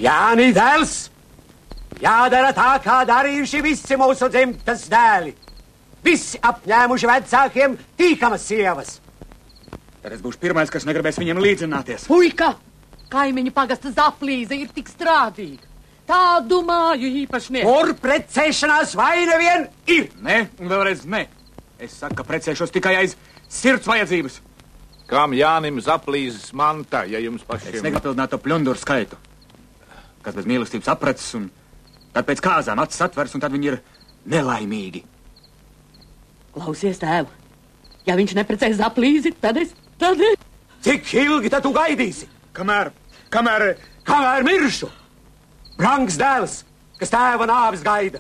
Jāni dēls, jādara tā, kā darījuši visi mūsu dzimtas dēli. Visi apņēmuši vecākiem tīkamas sievas. Tad es būšu pirmais, kas negribēs viņiem līdzināties. Puika, kaimiņu pagasta Zaplīze ir tik strādīga. Tādu māju īpašnieku. Kur precēšanās vai nevien ir? Nē, un vēlreiz nē. Es saku, ka precēšos tikai aiz sirds vajadzības. Kam Jānim Zaplīzes manta, ja jums pašiem... Es negribu pildināt to pļunduru skaitu, kas bez mīlestības apreces, un tad pēc kāzām acis atvers, un tad viņi ir nelaimīgi. Klausies, tēvu, ja viņš neprecēs Zaplīzi, tad es... Cik ilgi tad tu gaidīsi? Kamēr miršu. Brangs dēls, kas tēva nāves gaida.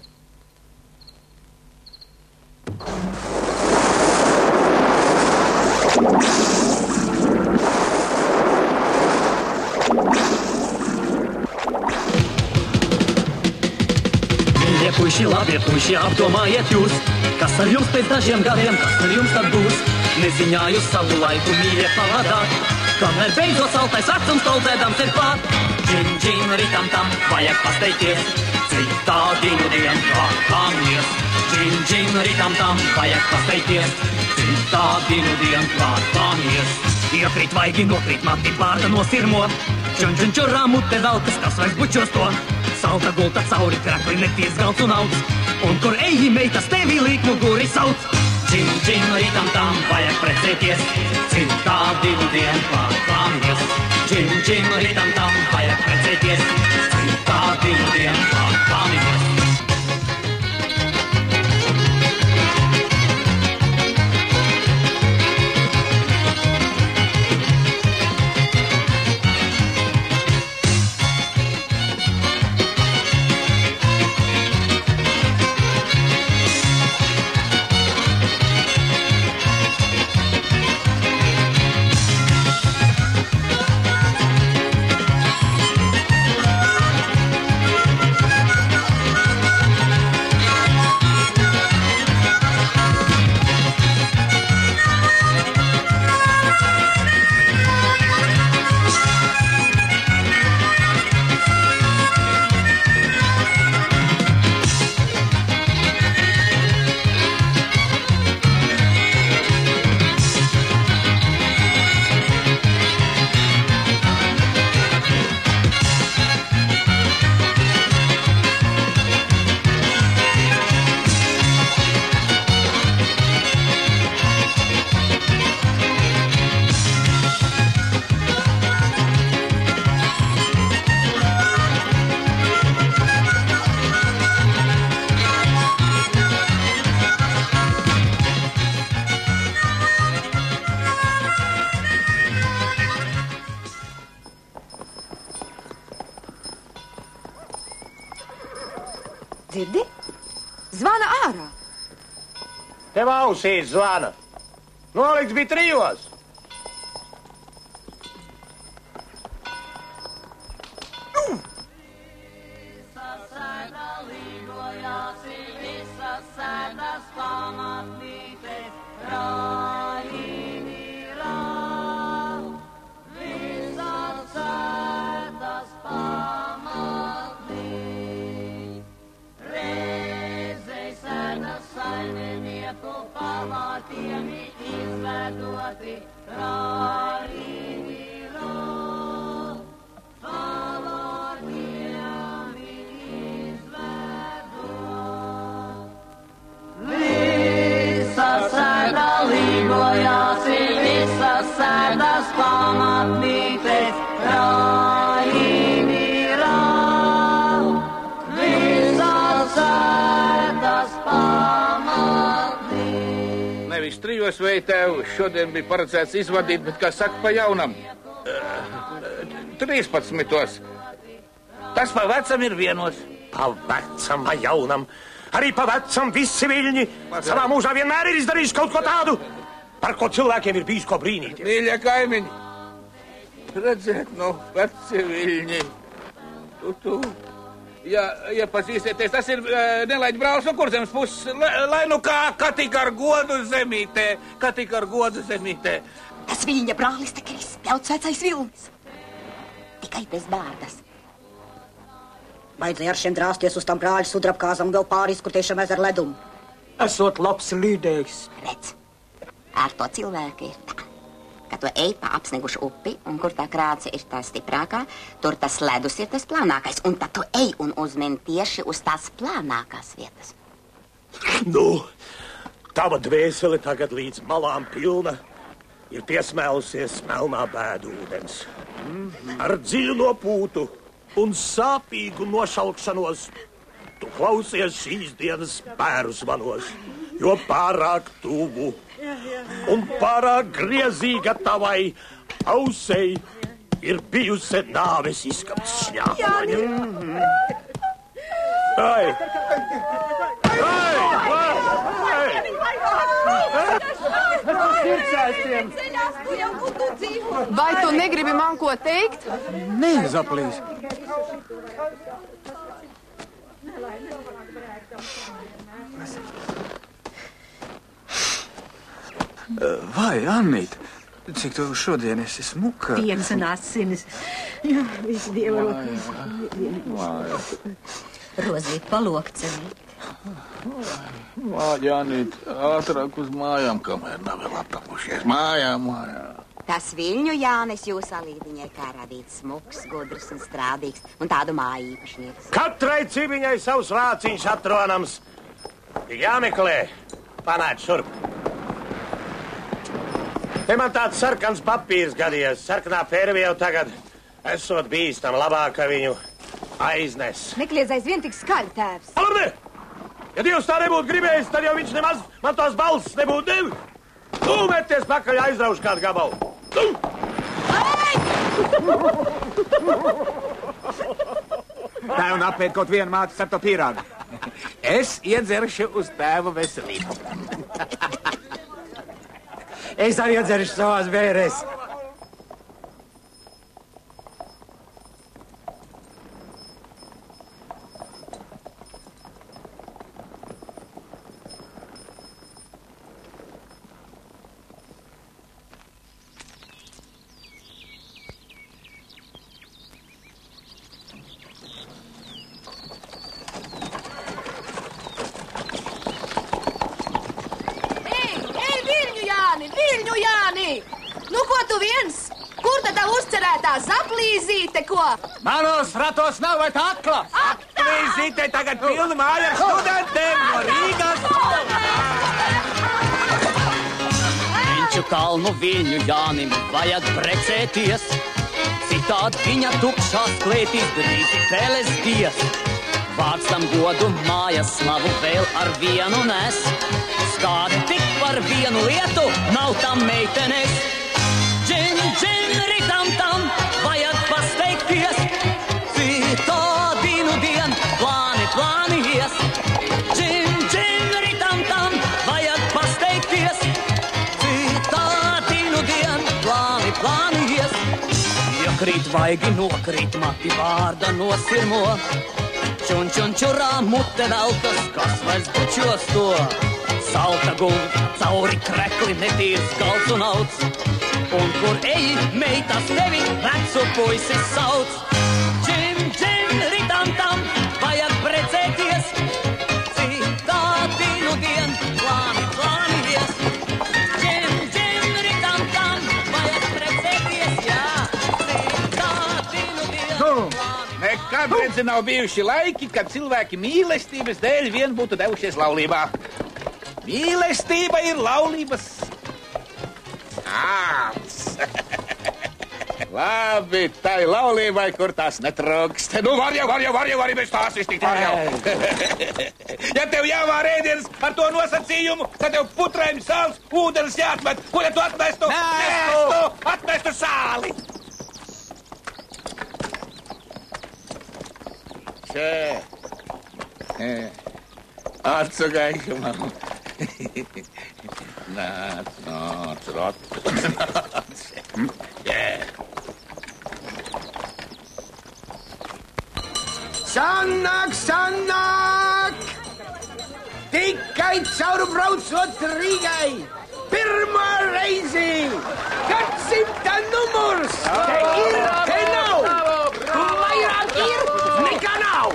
Mīļie puiši, labie puiši, apdomājiet jūs, kas ar jums pēc dažiem gadiem, kas ar jums tad būs. Neziņā jūs savu laiku mīļie pavadāt, kamēr beidzot saltais vecums toldzēdams ir klāt. Džin, džin, ritam tam, vajag pasteikties, cik tādi nu dien klātāmies. Džin, džin, ritam tam, vajag pasteikties, cik tādi nu dien klātāmies. Iekrīt vaigi, nokrīt mati, bārda no sirmo, čun, čun, čurā mute velkas, kas vairs bučos to. Salta gulta cauri, krakli neties galds un augs, un kur eji meitas tevi līk muguri sauc. Džin, džin, ritam tam, vajag precēties, cik tādi nu dien klātāmies. Džin, džin, ritam tam, vajag precēties, cik tādi nu dien klātāmies. Dzirdi? Zvana ārā. Tev ausīs zvana. Nolikts bija 3. Nevis 3 vai tev šodien bija paredzēts izvadīt, bet, kā saka, pa jaunam. 13. Tas pa vecam ir 1. Pa vecam, pa jaunam. Arī pa vecam visi viļņi savā mūžā vienmēr ir izdarījuši kaut ko tādu, par ko cilvēkiem ir bijis ko brīnīties. Mīļie kaimiņi, redzēt, veci viļņi. Tu. Ja iepazīsieties, tas ir nelaiķi brālis no Kurzemes puses. Lai nu kā tik ar godu zemītē, Tas viņa brālis tak ir izspļauts vecais vilnis. Tikai bez bārdas. Vajadzēja ar šiem drāsties uz tam brāļu sudrabkāzam vēl pāri izkrutiešam ezer ledumu. Esot labs līdējs. Redz, ar to cilvēku ir tā, ka tu ej pa apsnegušu upi, un kur tā krāce ir tā stiprākā, tur tas ledus ir tas plānākais, un tad tu ej un uzmini tieši uz tās plānākās vietas. Nu, tava dvēsele tagad līdz malām pilna ir piesmēlusies melnā bēdu ūdens. Ar dziļu nopūtu un sāpīgu nošalkšanos tu klausies šīs dienas bēru zvanos, jo pārāk tuvu un pārāk griezīga tavai ausei ir bijusi nāves izskapts šņāpaņa. Ai! Vai tu negribi man ko teikt? Nē, Zaplīs. Vai, Annīt, cik tu šodien esi smuka? Dienas un asinis. Jā, visi dievarot. Rozīt palokcenīt. Jānīt, ātrāk uz mājām, kamēr nav vēl aptapušies. Mājām. Tas Viļņu Jānis jūs alīdiņai kā radīts smuks, gudrs un strādīgs, un tādu māju īpašnieks. Katrai cibiņai savs vāciņš atronams. Jāmeklē, panāc šurp. Te man tāds sarkans papīrs gadījies, sarkanā pērve jau tagad esot bīstam, labāk viņu aiznes. Nekliedz aizvien tik skaļi, tēvs. Alarne! Ja Dievs tā nebūtu gribējis, tad jau viņš nemaz man tās balss nebūtu devi. Tu meties pakaļ aizraušu kādu gabalu. Tu! Tēvu apēd kaut vienu mātes ar to pīrāgu. Es iedzeršu uz tēvu veselību. Es arī iedzeršu savās bērēs. Viļņu Jāni! Nu, ko tu viens? Kur tad tā uzcerētā zaplīzīte, ko? Manos ratos nav vai tā akla? Aplīzīte tagad pilna māja ar studentiem no Rīgas. Viņš kalnu Viļņu Jānim vajag precēties, citādi viņa tukšās klētīs drīzi pēles dies. Vārds tam godu mājas slavu vēl ar vienu nes. Skādi tik par vienu lietu nav tam meitenes. Džin, džin, ritam tam vajag pasteikties. Citādi nu dien plāni ies. Džin, džin, ritam tam vajag pasteikties. Citādi nu dien plāni ies. Ja krīt vaigi nokrīt mati vārda nosirmo. Čun, čun, čurā mute velkas, kas vairs bučos to. Salta gulta, cauri krekli, netīrs galds un auts. Un kur eji, meitas tevi vecu puisi sauc. Džim, džim, ritam tam, vajag precēties. Citādi nu dien, plāni ies. Džim, džim, ritam tam, vajag precēties, jā. Citādi nu dien, Nekad, redzi, nav bijuši laiki, kad cilvēki mīlestības dēļ vien būtu devušies laulībā. Mīlestība ir laulības āms. Labi, tai laulībai, kur tās netrūkst. Nu, var jau, bez tās iztikt var jau. Ja tev jāvār ēdienas ar to nosacījumu, tad tev putrēm sāls, ūdens jāatmet. Ko ja tu atmestu? Atmestu sāli. Atsugaišu, mamma. Nāc, rot. Sanāk! Tikai cauri braucot Rīgai! Pirmā reizi! Gadsimta numurs! Te ir, te nav! Vairāk ir, nekā nav!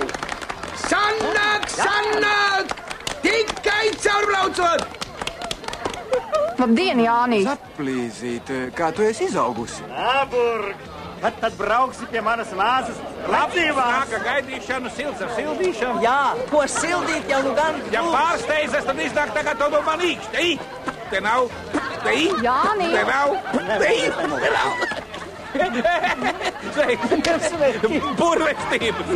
braucot! Labdien, Jānis! Saplīzīt, kā tu esi izaugusi? Āburg, kad tad brauksi pie manas māsas labdzīvās? Nāka gaidīšanu, silts ar sildīšanu. Jā, ko sildīt jau nu gan. Ja pārsteidzas, tad iznāk tagad to no man īkš. Te nav, te Jāni! Te nav, te nav. Burvestības.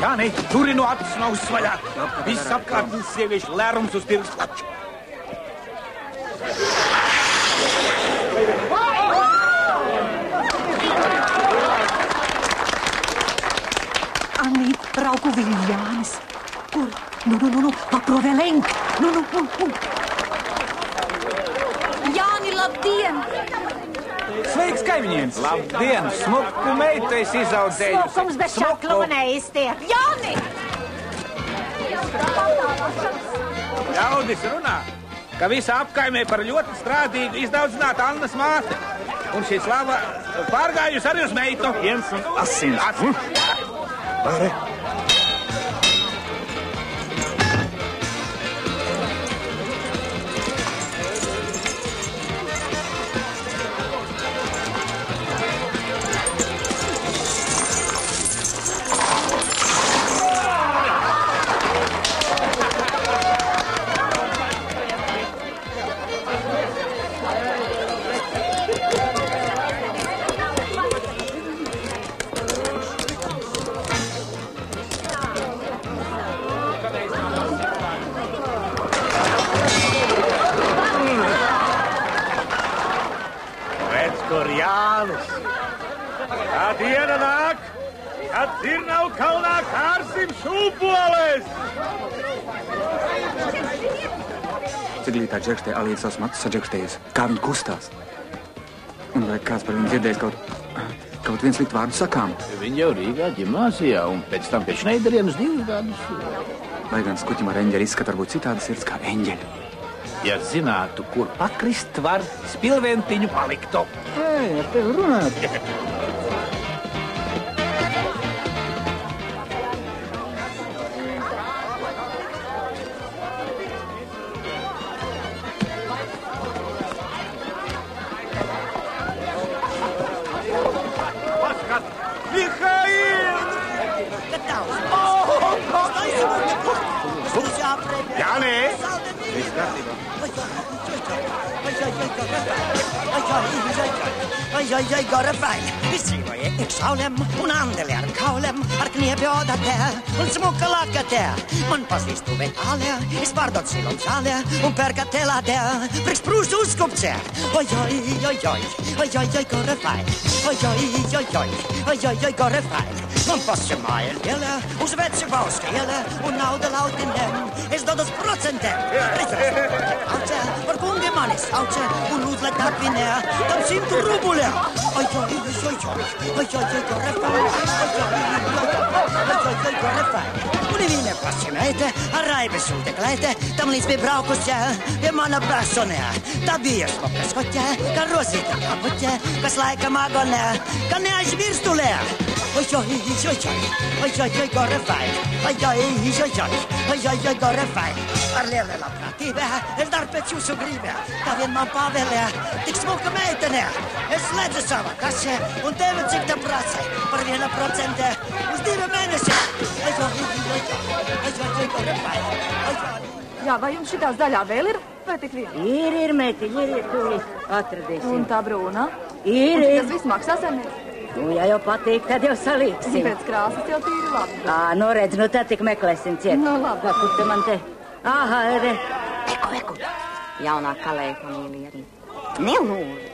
Jāni, turi no acis nav uzsvaļā. Viss apkārtnes sieviešu lērums uz tirgus laču. Anī, brauku Viljānis. Kur? Nu, paprovē lenk. Nu. Jāni, labdien! Sveiks, kaimiņiens! Labdien! Smuku meitu esi izaudzējusi. Smukums bez šakla neiztiek. Jāni! Ļaudis runā, ka visa apkaimē par ļoti strādīgu izdaudzinātu Annas māte. Un šī slava pārgājusi arī uz meitu. Viens un asins. Bare. Kur Jānis. Tā diena nāk, kad Dzirnavu kalnā kārsim šūpoles. Ciglītā džekštē Alīda savus matus sadžekštējusi. Kā viņa kustās? Un vai kāds par viņu dzirdējis kaut viens sliktu vārdu sakām? Viņa jau Rīgā ģimnāzijā un pēc tam pie Šneideriem uz 2 gadus. Lai gan skuķim ar eņģeli izskata varbūt citādi sirds kā eņģeļi. Ja zinātu, kur pakrist var, spilventiņu paliktu. Ei, ar tevi runāt. Jāni! Ai, gara feil. Vi skriver eksaulem, un andel kaulem, kniepe odate, un smukka lakkate. Man pasistu vetale, spardot silom sale, un perkatelate, priks pruus uskupse. Oi, gara feil. Oi, gara feil. Man passe mael dele, us vetse pauskele, un nauda lautinem, es dodos procentem. Auce, par kungi manis, auce, un lūdle tapine, tam 100 rubule. Oi, gara feil. Oi, gara feil. Univine pasimete, arraibe sulteklaite, tam līdz pie braukusē, pie mana personē. Tā bija smokas koķē, kā rosīta kaputē, kas laika magonē, kā neaizmirstulē. Oi, gara feil. Oi, gara feil. Ar liele labprātībā, es dar pēc jūsu gribē. Tā vien man pavēlē, tik smuka meitene. Es slēdzu savā kasē, un tevi cik tā prasē, par 1% uz 2 mēneši. Oi, gara feil. Jā, vai jums šitās daļā vēl ir, vai tik vien? Ir, meitiņi, ir, tūlīt atradīsim. Un tā brūna? Ir. Tas viss maksā saimnieks? Nu, ja jau patīk, tad jau salīksim. Pēc krāsas jau tīri labi. Nu redz, nu tad tik meklēsim ciet. Nu, labi. Kur te man te? Aha, re. Eku. Jaunā kalēja familija arī. Nelūdzu.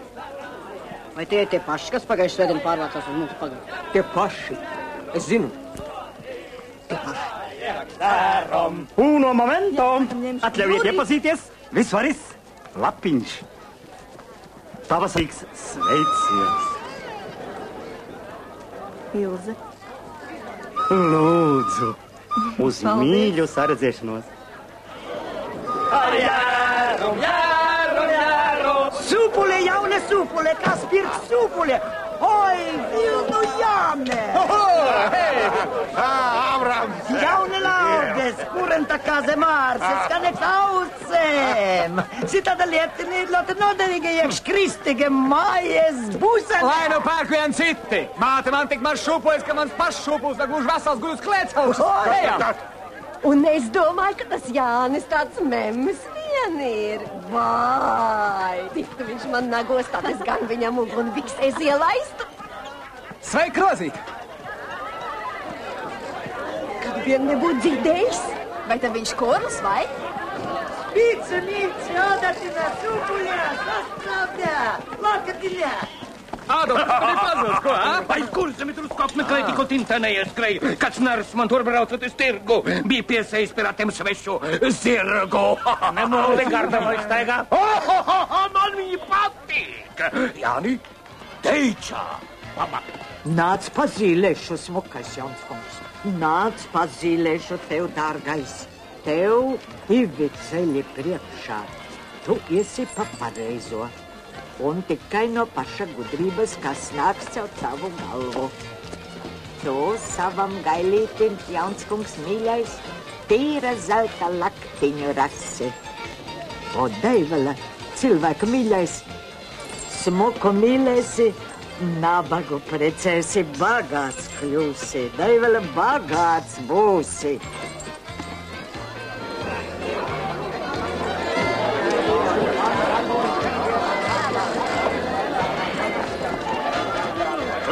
Vai tie ir tie paši, kas pagājuši svētdien pārvācās uz mūsu pagāju? Tie paši. Es zinu. Tie paši. Uno momento. Atļaujiet iepazīties. Visvaris Lapiņš. Pavasarīgs sveiciens. Ilze. Lūdzu, uz mīļu saredzēšanos. Ar jāru, jāru, jāru! Sūpule, jaune sūpule, kas pirks sūpule? Oi, vilnu jāme! Avram! Jaune laudes, kurenta kaze mārses, ka neks aucēm! Citāda lietini ir ļoti noderīga iekš kristīga mājas būsene. Lai nu pērk vien citi! Māte man tik maz šūpojas, ka mans pašs šūpus, ne gluži vesels guļus klēcels! Ejam! Un es domāju, ka tas Jānis tāds memmes vien ir. Vai! Tiktu viņš man nagos, tad es gan viņam uguni biksēs ielaistu. Sveiki, Rozīt! Kad vien nebūtu dzirdējis. Vai tad viņš korus, vai? Mīci, ādatina, sūpuļā, sastāvdā, lakatiļā. Ādams, tas ir pazūs, ko, Vai kursami tur apmeklēja, tikko tintā neieskrēja. Kāds nars man tur braucot uz tirgu. Bija piesējis pie ratiem svešu zirgu. Nemūli garda vai staigā. Man viņi patīk. Jāni, teicā. Nāc pazīlēšu, smukais Janskungs. Nāc pazīlēšu tev, dārgais. Tev divi ceļi priekšā. Tu esi pa pareizo. Un tikai no paša gudrības, kas nāks caur tavu galvu. Tu savam gailītim, Janskungs mīļais, tīra zelta laktiņu rasi. O, Deivela, cilvēka mīļais, smuku mīlēsi, nabagu precēsi, bagāts kļūsi. Deivela, bagāts būsi.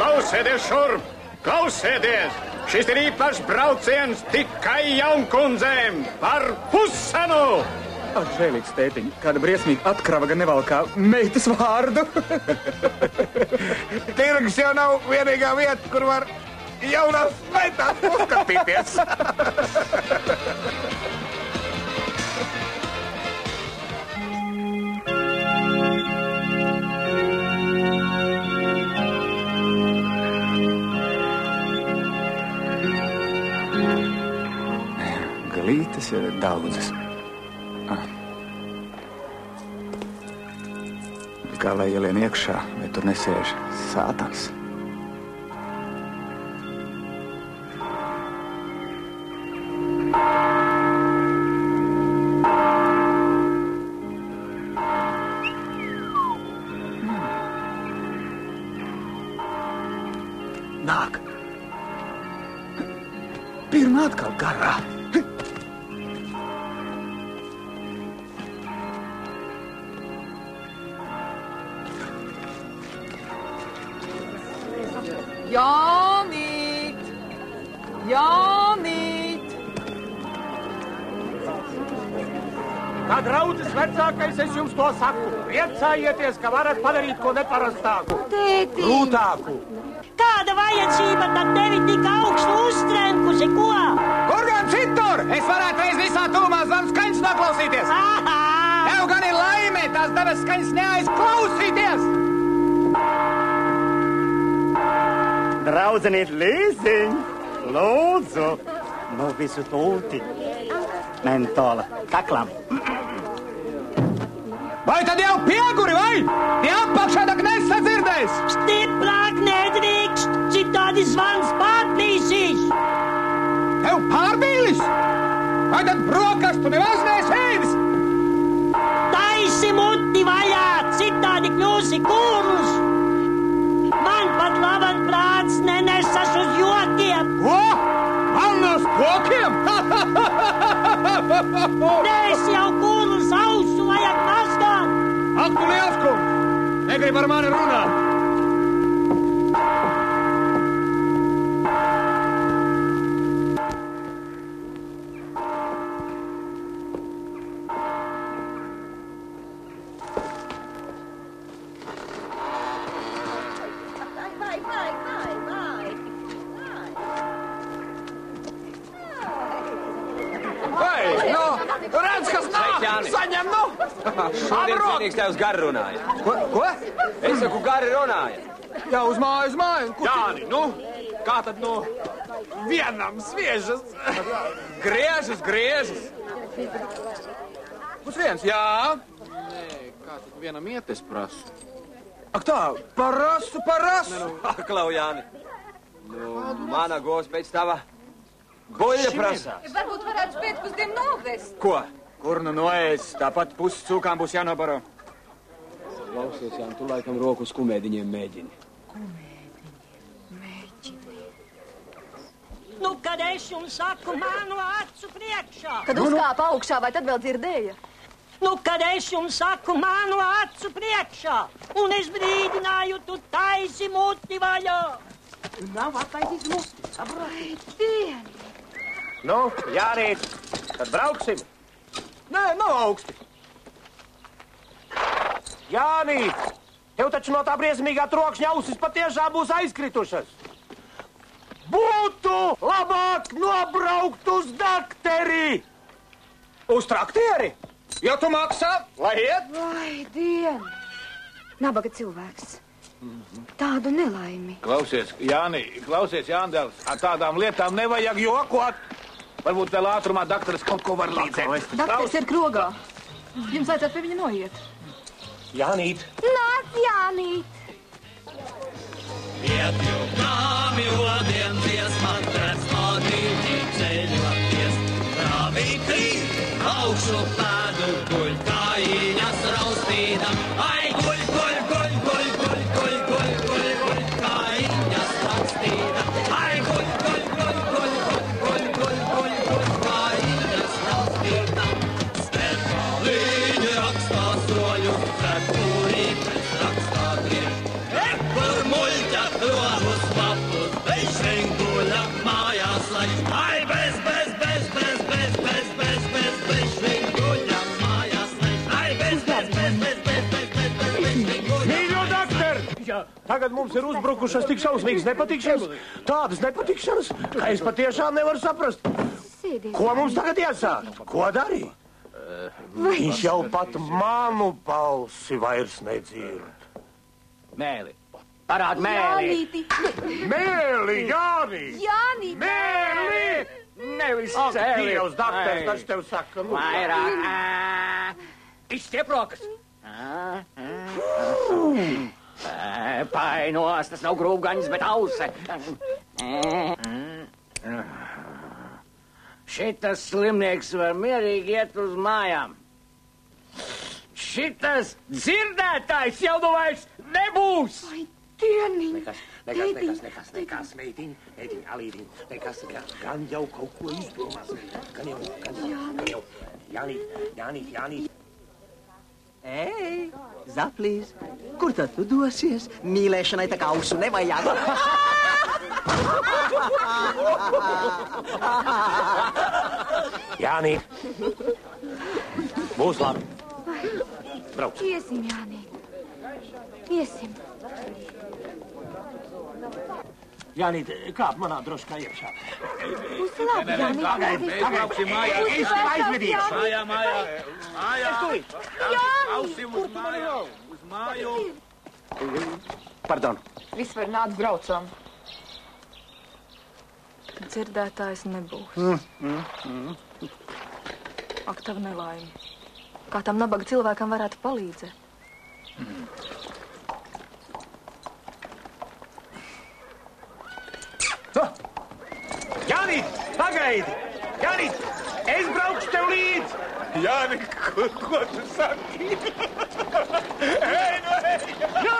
Klausieties šurp! Klausieties! Šis ir īpašs brauciens tikai jaunkundzēm par pusanu! Ak, žēlīgs tētiņ, kāda briesmīga atkrava gan nevalkā meitas vārdu. Tirgs jau nav vienīgā vieta, kur var jaunās meitās uzskatīties. Galītes jau ir daudzas. Kā lai ielien iekšā, vai tur nesēž sātans? Nāk. Pirmā atkal garā. Jānīt! Jānīt! Kā draudzes vecākais, es jums to saku. Priecājieties, ka varat padarīt ko neparastāku. Tēti! Grūtāku. Kāda vajadzība tad tevi tik augstu uztrenkusi, ko? Kur gan citur? Es varētu reiz visā tūmā zvanu skaņas noklausīties. Tev gan ir laime, tās devas skaņas neaizklausīties. Draudzenīt līziņ, lūdzu, nu visu tūti. Mentola, kaklam. Vai tad jau pieguri, vai? Tie apakšā tak nesadzirdēs. Stiprāk nedrīkst, citādi zvans pārplīsīs. Tev pārbīlis? Vai tad brokastu nevaz nesēdis? Taisi muti vaļā, citādi kļūsi kūrus. Man pat laban prāts nenesas uz jokiem. Ko? Man uz pokiem? Nes jau kūrus ausu vajag mazgāt. Ak, tu liels kungs, negrib ar mani runāt. Saņem, nu! Šodien cienīgs tev uz gari runāja. Ko? Es saku, gari runāja. Jā, uz māju. Jāni, nu! Kā tad no vienam sviežas? Griežas. Uz viens, jā. Nē, kā tad vienam iet, es prasu. Ak tā, parasu. Klau, Jāni. Mana gos pēc tava boļa prasās. Varbūt varētu pēcpusdienu novest. Ko? Kur nu noēs? Tāpat puses cūkām būs jānobaro. Klausies, Jāni, tu laikam roku uz kumēdiņiem mēģini. Nu, kad es jums saku manu acu priekšā. Kad uzkāpa augšā, vai tad vēl dzirdēja? Nu, kad es jums saku manu acu priekšā, un es brīdināju, tu taisi muti vaļā. Nav attaisījis muti, saproti? Dieni! Nu, Jāni, tad brauksim. Nē, nav augsti. Jāni, tev taču no tā briesmīgā trokšņa ausis patiešām būs aizkritušas. Būtu labāk nobraukt uz dakteri. Uz traktieri? Ja tu maksā, lai iet? Vai, dieni! Nabaga cilvēks. Tādu nelaimi. Klausies, Jāndēls, ar tādām lietām nevajag jokot. Varbūt vēl ātrumā dakteris kaut ko var līdzēt. Dakteris ir krogā. Jums vajadzētu pie viņa noiet. Jānīt. Nāc, Jānīt! Ietju kāmi odien dziesmā, trēsmā dīķi ceļoties. Krāvī krīt, augšu pēdu guļ, kājiņas raustīdam. Ai, guļ, kājiņas raustīdam. Ai, guļ, kājiņas raustīdam. Spēlīņi rakstā soļu, cepurīkais rakstā griež. Kur muļķa krovus papus, bez švinguļa mājās lai. Ai, bez švinguļa mājās lai. Ai, bez švinguļa. Mīļo dakter! Tagad mums ir uzbrukušas tik šausmīgas nepatikšanas, tādas nepatikšanas, ka es patiešām nevaru saprast. Ko mums tagad iesāk? Ko darīt? Viņš jau pat manu balsi vairs nedzird. Mēli. Parād mēli. Mēli, Jāni! Jāni! Mēli! Nevis Ak, cēli. Dievs, dakters, taču tev saka, nu. Vairāk. Izstiep rokas. Painos, tas nav grūbgaņas, bet ause. Šitas slimnieks var mierīgi iet uz mājām. Šitas dzirdētājs jau nu vairs nebūs. Vai, dieni! Nekas, meitiņ, alītiņ, nekas, gan jau kaut ko izdomās. Gan jau. Jānīt. Ei, Zaplīs, kur tad tu dosies? Mīlēšanai tā kā ausu nevajag. Jānīt, būs labi. Brauc. Iesim, Jānīt. Iesim. Jānīt, kāp manā droškā iekšā. Būs labi, Jānīt. Brauksim mājā. Es tev aizvedīšu. Mājā. Jānīt! Uz māju. Uz māju. Pardon. Viss var nākt braucam. Dzirdētājs nebūs. Ak, tavu nelaimi. Kā tam nabaga cilvēkam varētu palīdzēt? Jānīt, pagaidi! Jānīt, es braukšu tev līdzi! Jāni, ko tu saki? Ej! Jā!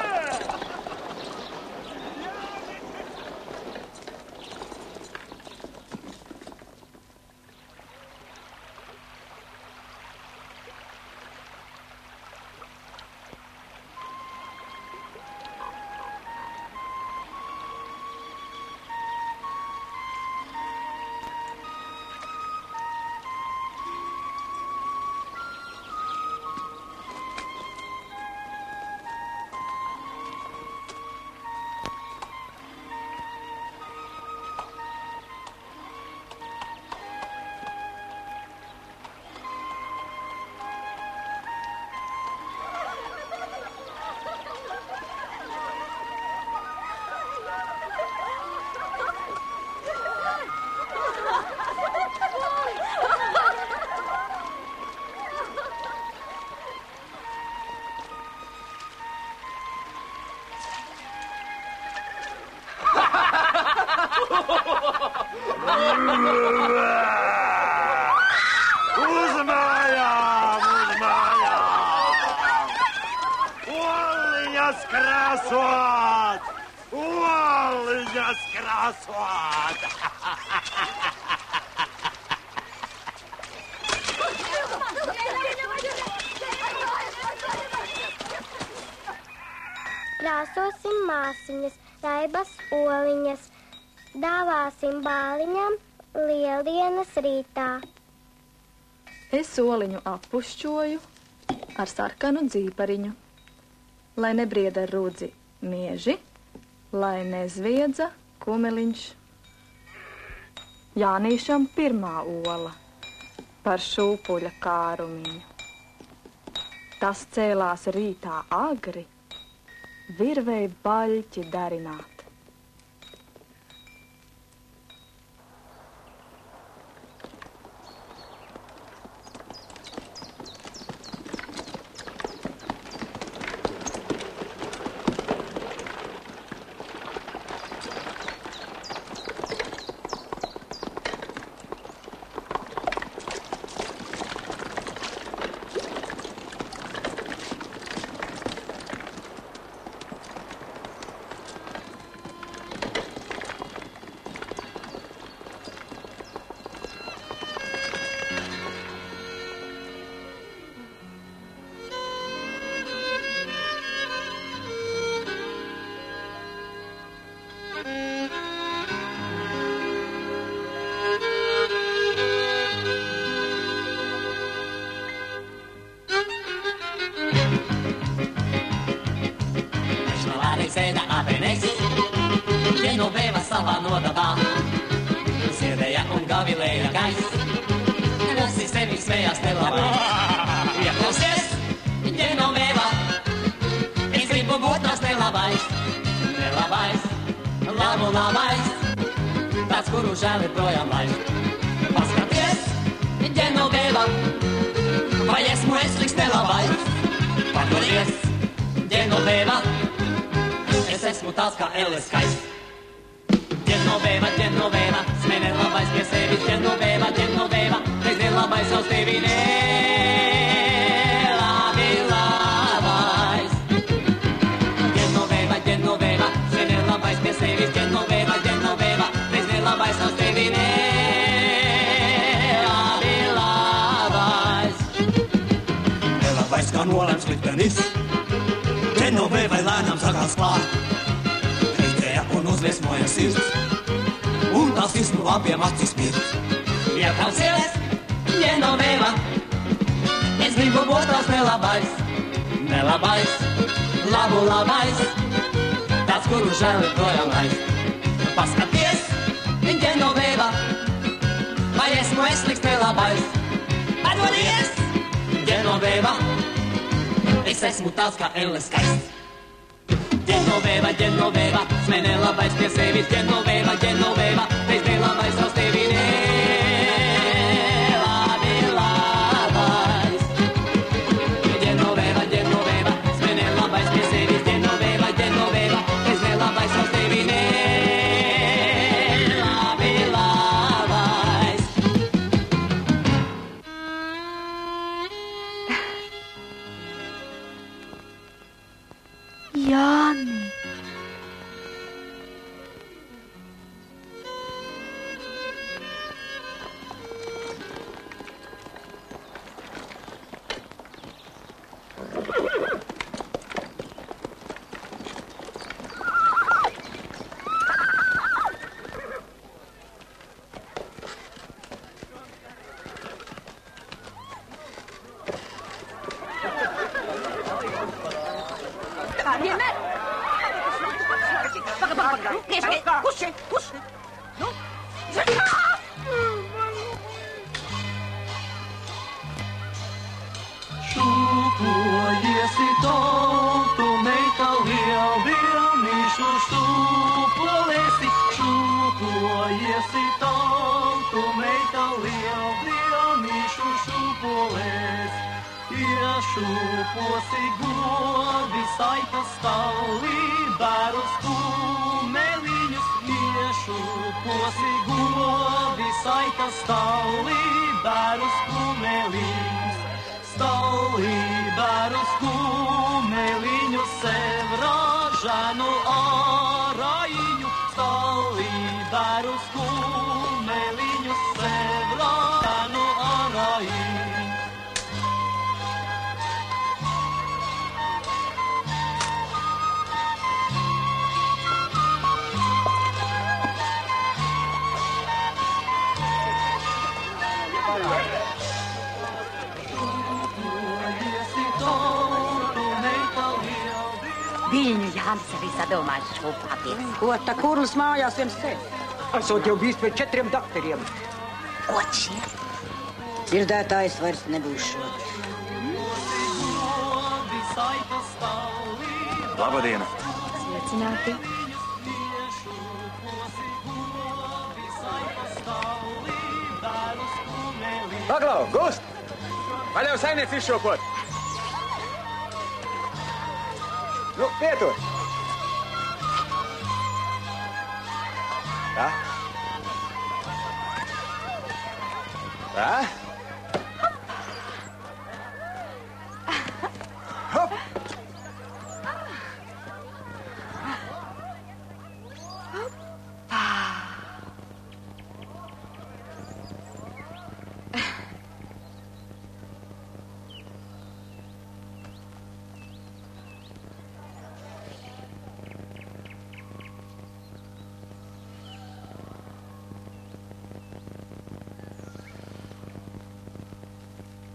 Uz mājām! Oliņas krāsot! Oliņas krāsot! Krāsosim māsiņas, raibas oliņas, dāvāsim bāliņam lieldienas rītā. Es oliņu appušķoju ar sarkanu dzīpariņu, lai nebrieda rudzi mieži, lai nezviedza kumeliņš. Jānīšam pirmā ola par šūpuļa kārumiņu. Tas cēlās rītā agri, virvei baļķi darināt. Sēda apenēs, ģenoveva savā nodabā. Siedēja un gavilēja gaiss, klusi sevi smējās nelabais. Ieklausies, ģenoveva, es gribu būt tās nelabais. Nelabais, labu labais, tāds, kuru žēl ir projām laist. Paskaties, ģenoveva, vai esmu es liks nelabais. Pakoties, ģenoveva, es esmu tāds kā Elles skaists. Ģenoveva, smēne labais pie sevis. Ģenoveva, reiz nelabais savs tevi nelabi labais. Ģenoveva, smēne labais pie sevis. Ģenoveva, reiz nelabais savs tevi nelabi labais. Nelabais kā nolēms liktenis, Ģenovevai lēnām sagās klāt. Un uzliesmoja sirds, un tās visnu labiem acis mirds. Ieklausies, Ģenoveva, es gribu būt tās nelabais. Nelabais, labu labais, tāds, kuru žēl ir projām laist. Paskaties, Ģenoveva, vai esmu es liks nelabais. Atdodies, Ģenoveva, es esmu tāds kā Elles skaists. Ģenoveva, smēne labais pie sevis. Ģenoveva, reiz nelabais savs tevi nelabi labais. Ģenoveva, smēne labais pie sevis. Ģenoveva, reiz nelabais savs tevi nelabi labais. Jāni! Šūpojiesi tautu meita liel vilnīšu šūpolēsi. Šūpojiesi tautu meita liel vilnīšu šūpolēs. Iešūposi gobi saitas stāvī, bērus kumeliņus. Iešūposi posi govi, saita stālī, bērus kumeliņus. Stālī, bērus kumeliņu, sev ražanu āraiņu. Stālī, bērus kumeliņu, sev ražanu āraiņu. Viņu Jānis arī sadomājis šūpāties. Ko tā kurls mājās viens te? Esot jau bijis pie 4 dakteriem. Ko šie? Dzirdētājs vairs nebūs šodien. Labadiena! Sveicināti! Paglau, Gust! Vaļau saimniec izšokot! Nu, pietur! Tā? Tā? Hop!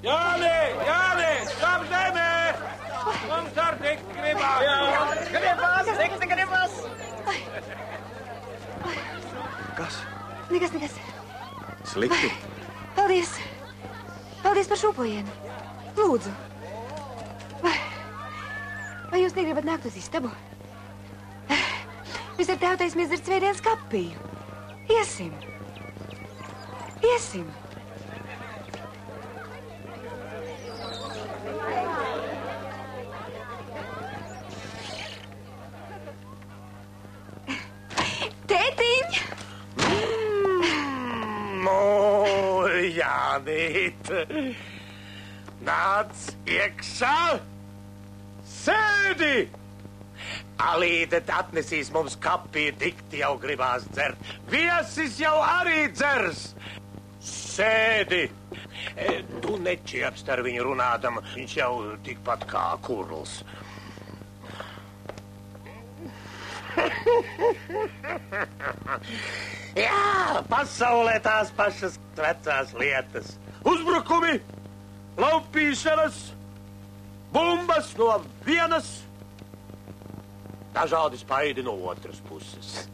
Jāni, skap zemē! Mums ar tik gribās! Gribās! Kas? Nekas. Slikti? Paldies par šūpojienu. Lūdzu. Vai jūs negribat nākt uz istabu? Mēs ar tevu taisamies dzert svētdienas kapiju. Iesim. Tētiņ! Jānīt! Nāc iekšā! Sēdi! Alīte atnesīs mums kapiju, dikti jau gribās dzert. Viesis jau arī dzers! Sēdi! Tu nečiepst ar viņu runādam, viņš jau tikpat kā kurls. Jā, pasaulē tās pašas vecās lietas. Uzbrukumi, laupīšanas, bumbas no vienas, dažādi spaidi no otras puses.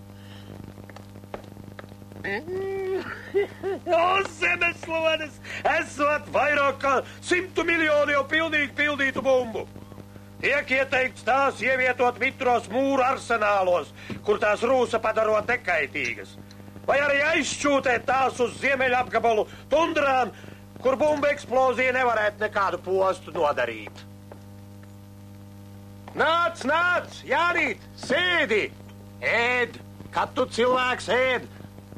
O, zemeslodes, esot vairāk kā 100 miljonu jau pildītu bumbu. Tiek ieteikts tās ievietot mitros mūru arsenālos, kur tās rūsa padarot nekaitīgas. Vai arī aizšķūtēt tās uz ziemeļa apgabalu tundrām, kur bumba eksplozija nevarētu nekādu postu nodarīt. Nāc, Jānīt, sēdi! Ēd, kad tu cilvēks ēd,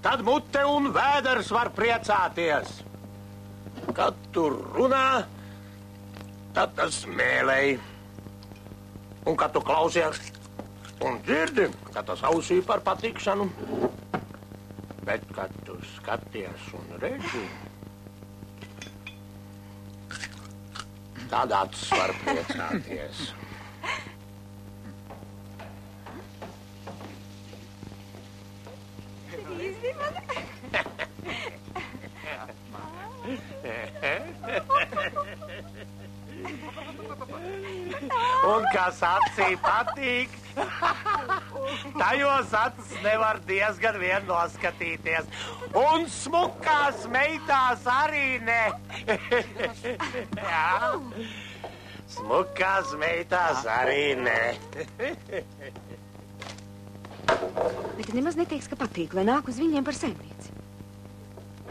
tad mute un vēders var priecāties. Kad tu runā, tad tas mēlēji. Un kad tu klausies un dzirdi, tad tas ausī par patikšanu. Bet, kad tu skaties un redzi, tad acis var priecāties. Un kas acī patīk, tajos acis nevar diezgan vien noskatīties. Un smukās meitās arī ne. Jā, smukās meitās arī ne. Bet nemaz neteiks, ka patīk, lai nāk uz viņiem par saimnieci.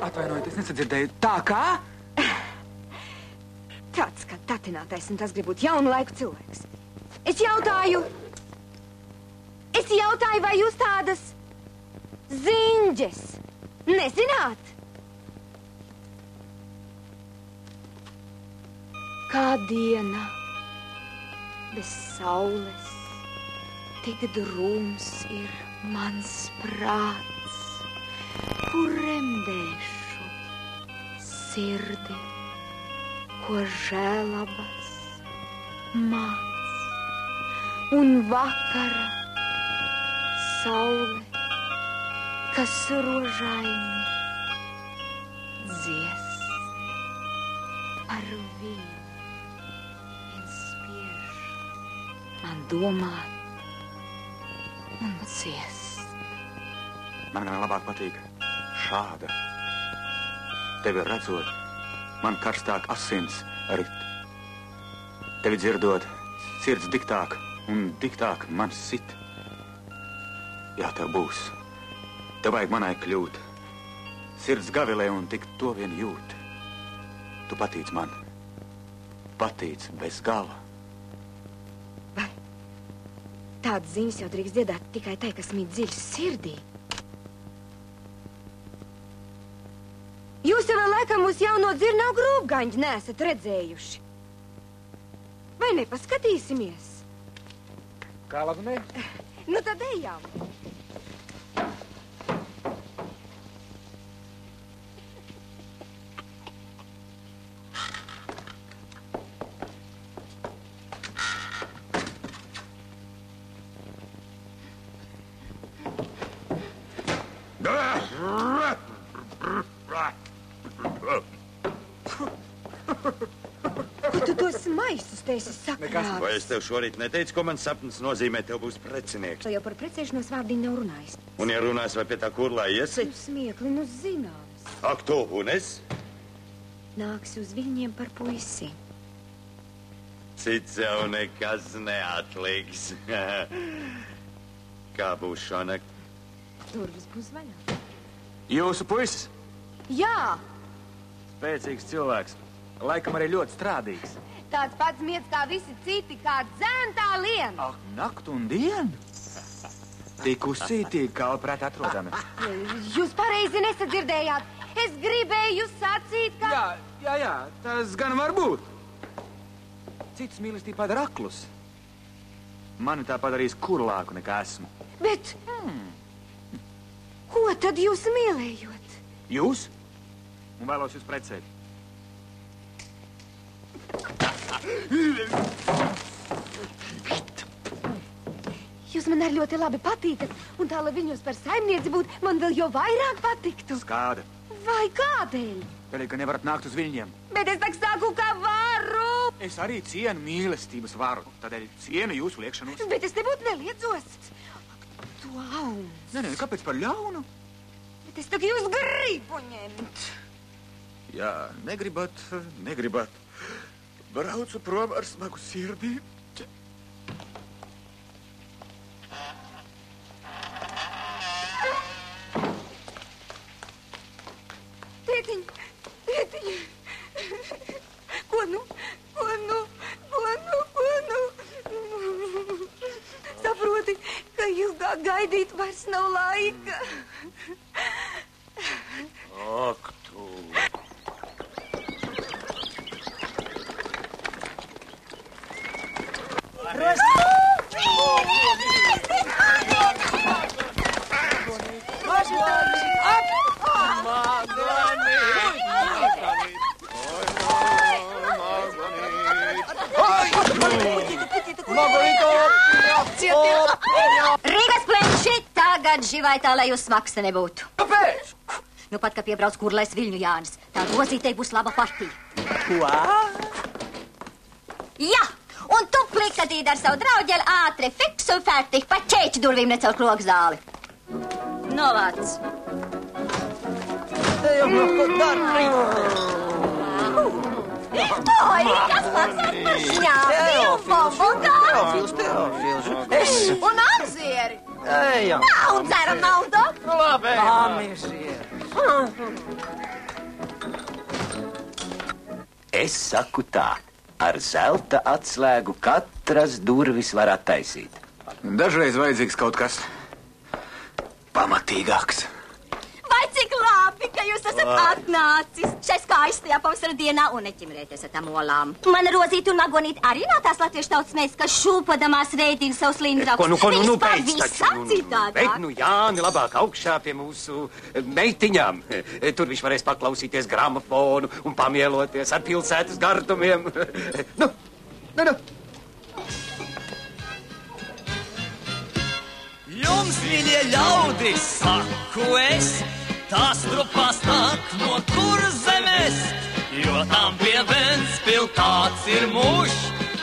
Atvainojiet, es nesadzirdēju. Tā kā? Tāds kā tatinātais, un tas grib būt jaunu laiku cilvēks. Es jautāju, vai jūs tādas ziņas Ganģes. Nezināt? Kā diena bez saules, tik drūms ir mans prāts, kur remdēšu sirdi, ko žēlabas māc, un vakara saule, kas rožaini dzies par viņu. Viens spiež man domāt un ciest. Man gan labāk patīk šāda. Tevi redzot, man karstāk asins rit. Tevi dzirdot, sirds diktāk un diktāk man sit. Jā, tev būs. Tev vajag manai kļūt. Sirds gavilē un tik to vien jūt. Tu patīc man. Patīc bez gala. Vai tādas ziņas jau drīkst dziedāt tikai tai, kas mīt dziļi sirdī? Jūs jau vēl laikam mūsu jauno dzirnavu grūbgaņģi neesat redzējuši. Vai nepaskatīsimies? Kā labi ne? Nu tad ejam. Vai es tev šorīt neteicu, ko man sapnis nozīmē, tev būs precinieks? Tu jau par precēšanos vārdiņu nav runājis. Un ja runās, vai pie tā kurlā iesi? Nu smiekli, nu zināms. Ak, tu, un es? Nāksi uz viņiem par puisi. Cits jau nekas neatliks. Kā būs šonakt? Durvis būs vaļā. Jūsu puisis? Jā! Spēcīgs cilvēks. Laikam arī ļoti strādīgs. Tāds pats miets kā visi citi, kā dzēntā liena. Ak, nakt un dienu? Tik uzcītīgi, kā prāt atrodami. Jūs pareizi nesadzirdējāt. Es gribēju sacīt, ka... Jā, tas gan var būt. Citus mīlestību padara aklus. Mani tā padarīs kurlāku nekā esmu. Bet... Ko tad jūs mīlējot? Jūs? Un vēlos jūs precēt. Jūs man arī ļoti labi patīkat, un tā, lai viņos par saimnieci būtu, man vēl jau vairāk patiktu. Kāda? Vai kādēļ? Tādēļ, ka nevarat nākt uz Viļņiem. Bet es tak saku, ka varu. Es arī cienu mīlestības varu, tādēļ cienu jūsu liekšanos. Bet es nebūtu neliedzos. Tu auns. Nē, kāpēc par ļaunu? Bet es tak jūs gribu ņemt. Jā, negribat. Braucu prom ar smagu sirdī. Tētiņ. Ko nu? Saproti, ka ilgāk gaidīt vairs nav laika. Ak, tu. Rīgas plenši tagad živai tā, lai jūs smaksta nebūtu. Kāpēc? Nu pat, ka piebrauc kurlais Viļņu Jānis. Tā rozītei būs laba partija. Ko? Jā, un tu plikatīt ar savu drauģeli ātri, fiks un fertig, pa ķēķu durvīm necel kloku zāli. Novāc. Ejam, ko darīt? To ir kas maksāt par šņāpi un bombonāru. Es. Un amzieri. Ejam. Un dzeram naudu. Labi. Es saku tā, ar zelta atslēgu katras durvis var attaisīt. Dažreiz vajadzīgs kaut kas pamatīgāks. ka jūs esat atnācis šai skaistajā pavasara dienā un neķimrēties ar tām olām. Mana Rozīte un Magonīte arī nav tās latviešu tautas mēs, kas šūpodamās reitīgi savus līndraugus. Nu, beidz taču. Bet, Jāni, labāk augšā pie mūsu meitiņām. Tur viņš varēs paklausīties gramofonu un pamieloties ar pilsētas gardumiem. Nu. Jums, mīļie ļaudis, saku es, tās trupās nāk no Kurzemes, jo tam pie Ventspils tāds ir mūžs,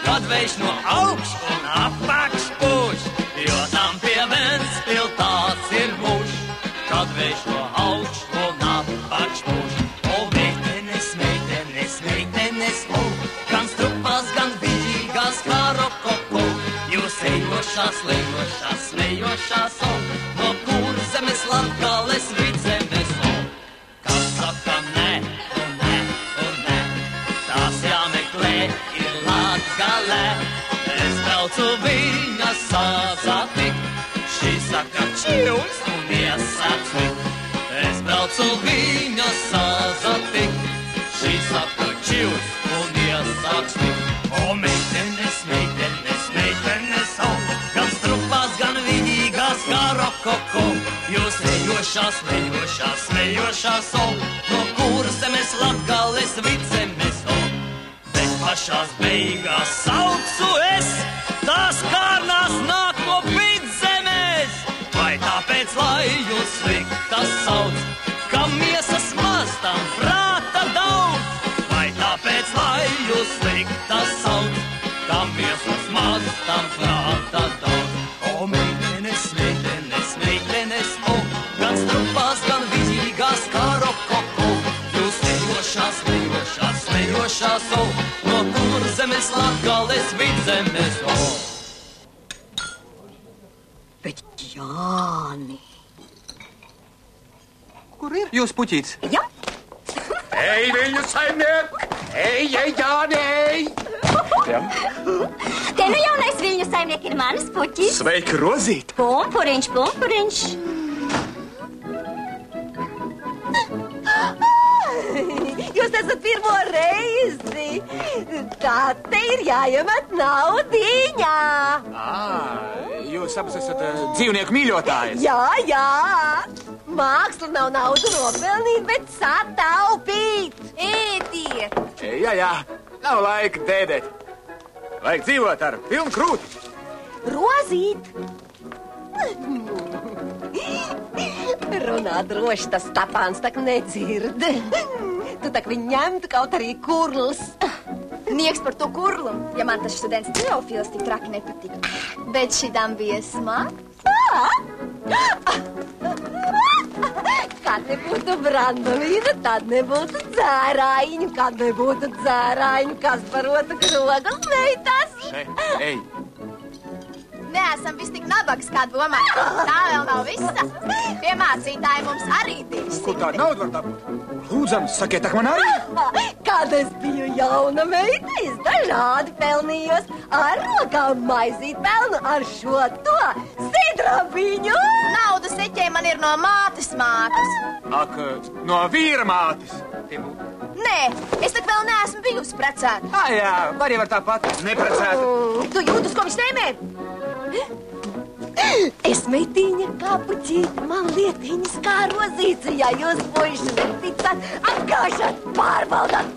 kad vējš no augš un apakš pūš. Jo tam pie Ventspils tāds ir mūžs, kad vējš no augš un apakš pūš. O, meitenes, meitenes, meitenes, o, gan strupās, gan viļīgās kā rokoko. Jūs ejošās, lejošās, smejošās, o, no Kurzemes, Latgales, Vidzemes, o. Kas saka nē, un nē, un nē, tās jāmeklē ir Latgalē. Es braucu viņa sazatikt, šī saka čivs un iesacvikt. Es braucu viņa sazatikt, šī saka čivs un iesacvikt. O, meitenes, meitenes, meitenes, o, gan strupās, gan viļīgās kā rokoko. Jūs ejošās, lejošās, smejošās, o, no Kurzemes, Latgales, Vidzemes, o. Bet pašās beigās saucu es, tās kārnās nāk no Vidzemes. Vai tāpēc, lai jūs sliktas sauc, ka miesas maz tam prāta daudz? Vai tāpēc, lai jūs sliktas sauc, ka miesas maz tam prāta daudz? O, meitenes, meitenes, meitenes, o, gan strupās, gan viļīgās kā rokoko. Jūs ejošās, lejošās, smejošās, o, no Kurzemes, Latgales, Vidzemes, o. Bet, Jāni. Kur ir jūs puķīts? Jā. Ej, viņu saimnieku! Ej, Jāni, ej! Jā. Te nu jaunais viļņu saimnieki ir manas puķis. Sveiki, Rozīt! Pumpuriņš, pumpuriņš. Jūs esat pirmo reizi. Tā te ir jāiemet naudiņā. Jūs abas esat dzīvnieku mīļotājas. Jā. Māksla nav naudu nopelnīt, bet sataupīt. Ētiet! Jā, nav laika dēdēt. Vajag dzīvot ar pilnu krūti. Rozīt! Runā droši, tas Stapāns tak nedzird. Tu tak viņu ņemtu kaut arī kurls. Nieks par to kurlu, ja man tas students Teofils tik traki nepatika. Bet šitam bija smags. Kad nebūtu brandolīna, tad nebūtu dzērājiņu. Kad nebūtu dzērājiņu, kas barotu krogas meitas. Ej. Neesam vis tik nabagas, kā domājam. Tā vēl nav visa. Pie mācītāji mums arī 200. Kur tāda nauda var dabūt? Lūdzam, sakiet, tak man arī? Kad es biju jauna meita, es dažādi pelnījos. Ar rokām maizīt pelnu, ar šo to sidrabiņu. Naudas eķē man ir no mātes mātes. Ak, no vīra mātes. Nē, es tak vēl neesmu bijusi precēta. Jā, var jau ar tāpat neprecēta. Tu jūtas, ko viņš tēmē? Es metīņa kā puķīte, man lietiņas kā Rozīte. Ja jūs puiši neticat, atgāšat, pārbaudat.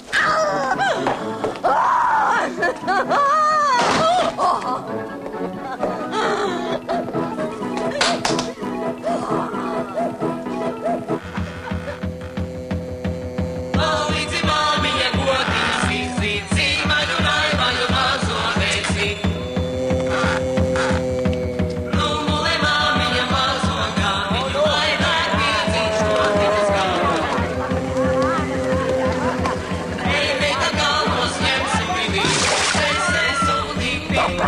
Ej, meita galvos ņemsim vidī, es esmu dīpīgi.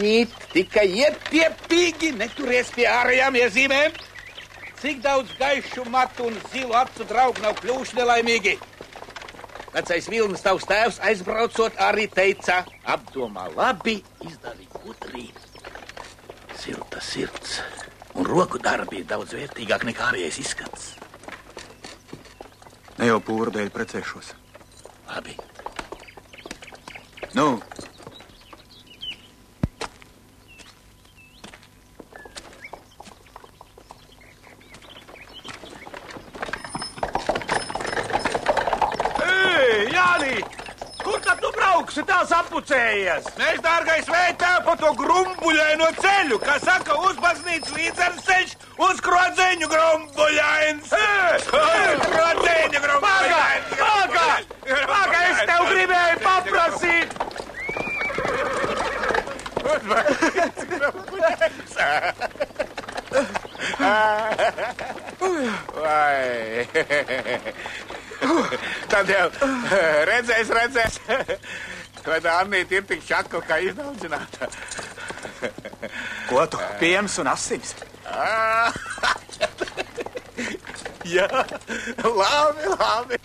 Mīt, tikai iepiepīgi neturies pie ārējām iezīmēm. Cik daudz gaišu matu un zilu acu draugu nav kļuvuši nelaimīgi. Vecais Vilnis tavs tēvs aizbraucot arī teica, apdomā labi, izdari gudri. Silta sirds un roku darbi ir daudz vērtīgāk nekā ārējais izskats. Ne jau pūru dēļ precēšos. Labi. Nu. Jāni, kur tad tu brauksi tās appucējies? Mēs, dārgais vētā, pa to grumbuļaino ceļu, kā saka, uz baznīcu līdzeres ceļš, uz Krodzeņu grumbuļains. Krodzeņu grumbuļains. Pagā, es tev gribēju paprasīt. Vai. Tad jau redzēs. Vai tā Annīte ir tik šakla, kā izdaudzināta? Ko tu? Piens un asins? Jā, labi.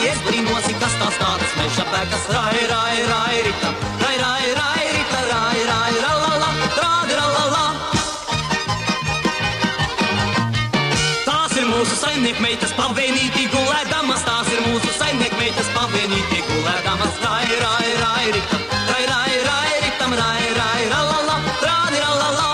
Es brīnosi, kas tās tādas meža bekas, rai, rita, rai, rita, rai, ralala, trādi, ralala. Tās ir mūsu saimniekmeitas pavienītī gulēdamas, tās ir mūsu saimniekmeitas pavienītī gulēdamas, rai, rita, rai, ritam, rai, ralala, trādi, ralala.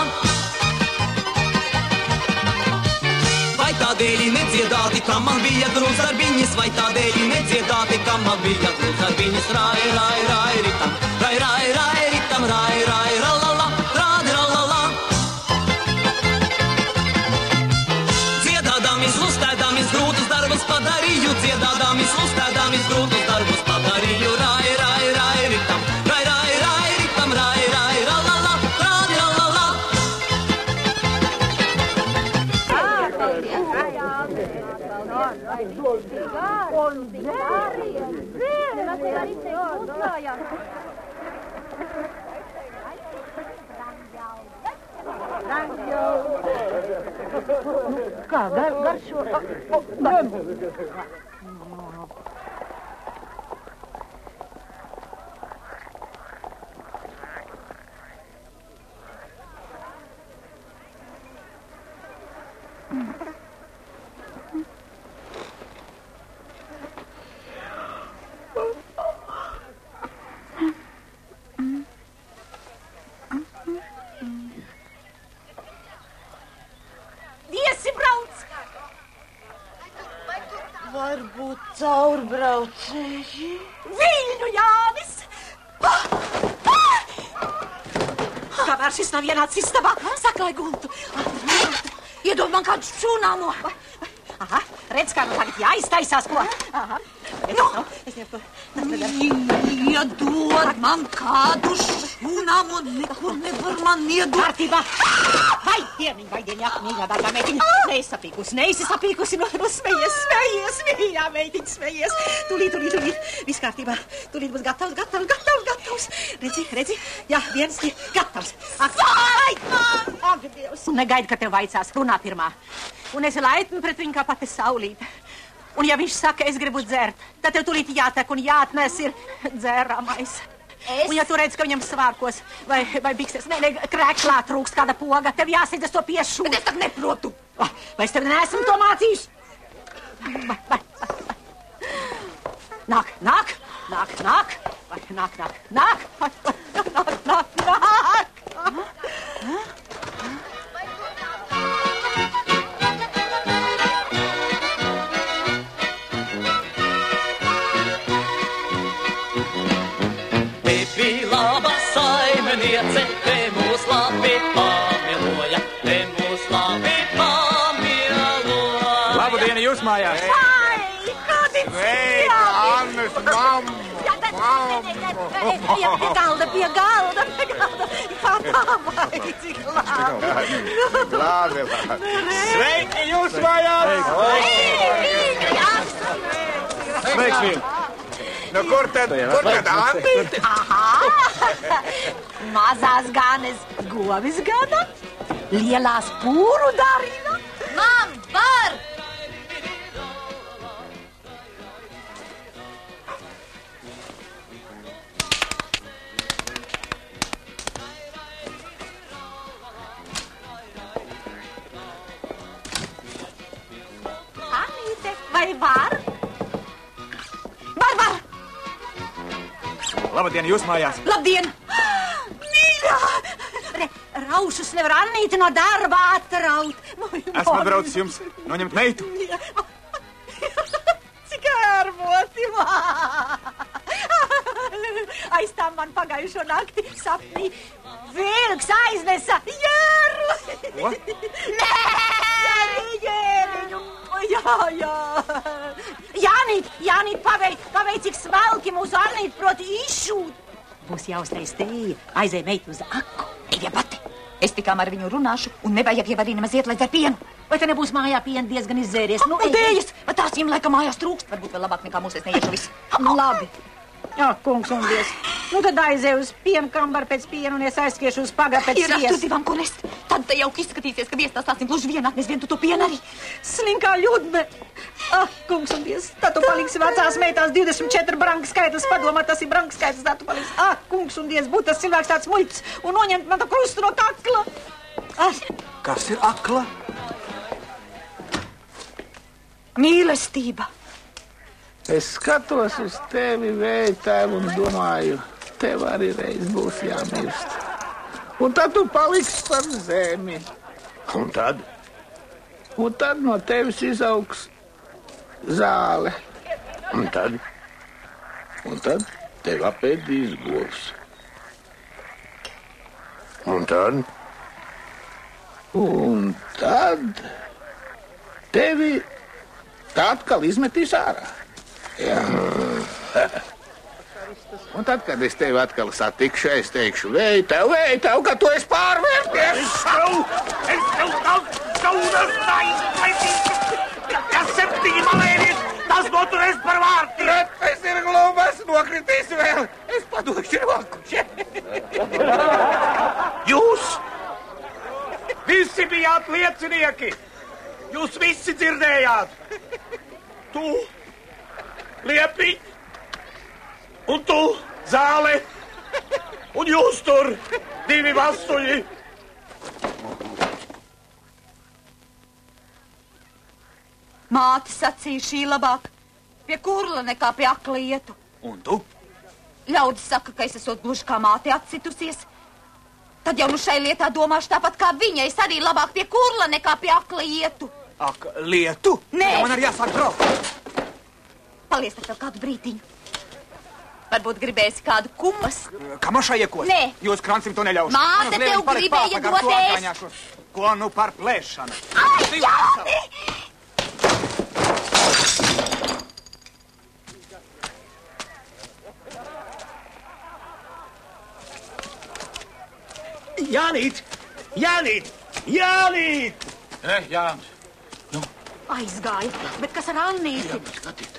Vai tādēļ nedziedāti, kā man bija grūzdarbiņas, vai tādēļ nedziedāti, kā man bija grūzdarbiņas, rai, ritam, rai, ritam, rai, ralala, trādi, ralala. Dziedādāmies, lustēdāmies, grūtus darbus padarīju, dziedādāmies, lustēdāmies, grūtus darbus padarīju, rai, ritam, rai, ritam, rai, ralala, trādi, ralala. Kā garšo? Viesi brauc! Varbūt caurbraucēji. Viļņu Jānis! Kamēr šis nav ienācis istabā, saklai gultu. Iedod man kādu šūnāmo. Aha, redz, kā nu tagad jāiztaisās, ko? Aha. Nu, iedod man kādu šūnāmo, nekur nevar man iedod. Kārtībā. Vai dieniņa, mīļā dārgā meitiņa. Neesi sapīkusi, no smejies, mīļā meitiņa, smejies. Tūlīt, viss kārtībā. Tūlīt būs gatavs. Redzi, jā, viens ir gatavs. Ak, Dievs. Un negaidi, ka tev vaicās, runā pirmā. Un esi laipni pret viņu kā pati saulīte. Un ja viņš saka, es gribu dzert, tad tev tūlīt jātek un jāatnes ir dzēramais. Un ja tu redz, ka viņam svārkos vai bikses, krēklā trūkst kāda poga, tev jāsēdz to piešūt. Bet es tak neprotu. Vai es tev neesmu to mācījis? Nāk. Bija laba saimniece, te mūs labi pamieloja, te mūs labi jūs mājās? Vai, kādi Sveika, Annes, mammu! Pie galda. Kā tā vai, cik labi. Labi. Sveiki, jūs mājās! Sveiks, Vīl! Nu, kur tad Antīte? Aha! Mazās ganes govis gana, lielās pūru darina. Mam, var! Anīte, vai var? Var! Labdien, jūs mājās! Labdien! Mīļā! Raušus nevar Anīti no darba atraut. Esmu atbraucis jums noņemt meitu. Cik ērmoti, aiz tā man pagājušo nakti sapnī vilks aiznesa jēru. Ko? Nē! Jēriņu. Jā. Jānīt, paveic, cik smalki mūsu Anīti proti izšūt. Būs jāuztais tēja, aizēj meitu uz aku. Ejie pati. Es tikām ar viņu runāšu un nevajag jau arī nemaz iet, lai dzer pienu. Vai te nebūs mājā piena diezgan izzēries? Nu, tējas, tās viņam laikam mājās trūkst. Varbūt vēl labāk nekā mūsu es neiešu visu. Nu, labi. Jā, kungs un dievs. Nu, tad aizēju uz pienu kambaru pēc pienu un es aizskiešu uz pagra pēc Ir tur divam, ko nest. Tad te jau izskatīsies, ka viestāstāsim gluži vien atnes vien tu to pienu arī. Slinkā ļudme. Kungs un dievs, tad tu paliksi vecās meitās 24 branka skaitlis. Padomā, tas ir branka skaitlis, tad tu paliksi. Kungs un dievs, būtu tas cilvēks tāds muļķis un noņemt man to krustu no kakla. Kas ir akla? Mīlestība. Es skatos uz tevi, vējtēvu, un domāju, tev arī reiz būs jāmirst. Un tad tu paliksi par zemi. Un tad? Un tad no tevis izaugs zāle. Un tad? Un tad tev apēdīs govs. Un tad? Un tad tevi tā atkal izmetīs ārā. Jā. Un tad, kad es tevi atkal satikšu, es teikšu, vējtev, ka tu esi pārvērties. Es tev daudz aizplaisīšu. Tas 7 malēries, tas noturēs par vārtiem. Retais ir glumas, nokritīs vēl. Es padošu rokuši. Jūs visi bijāt liecinieki. Jūs visi dzirdējāt. Tu, Liepiņ, un tu, Zāle, un jūs tur, 2 vasuļi. Māte sacīja šī labāk pie kurla nekā pie akla ietu. Un tu? Ļaudis saka, ka es esot gluži kā māte atcitusies. Tad jau nu šai lietā domāšu tāpat kā viņa. Es arī labāk pie kurla nekā pie akla ietu. Ak, lietu? Nē. Ja man arī jāsāk braukt. Palies tad vēl kādu brītiņu. Varbūt gribēsi kādu kumas. Kā mašā iekot? Nē. Jūs krancim to neļaušu. Māte tev gribēja doties. Ko nu par plēšanu? Ai, Jāni! Jānīt! Jānīt! Jānīt! Jānis. Aizgāja, bet kas ar Annīti? Skatīt.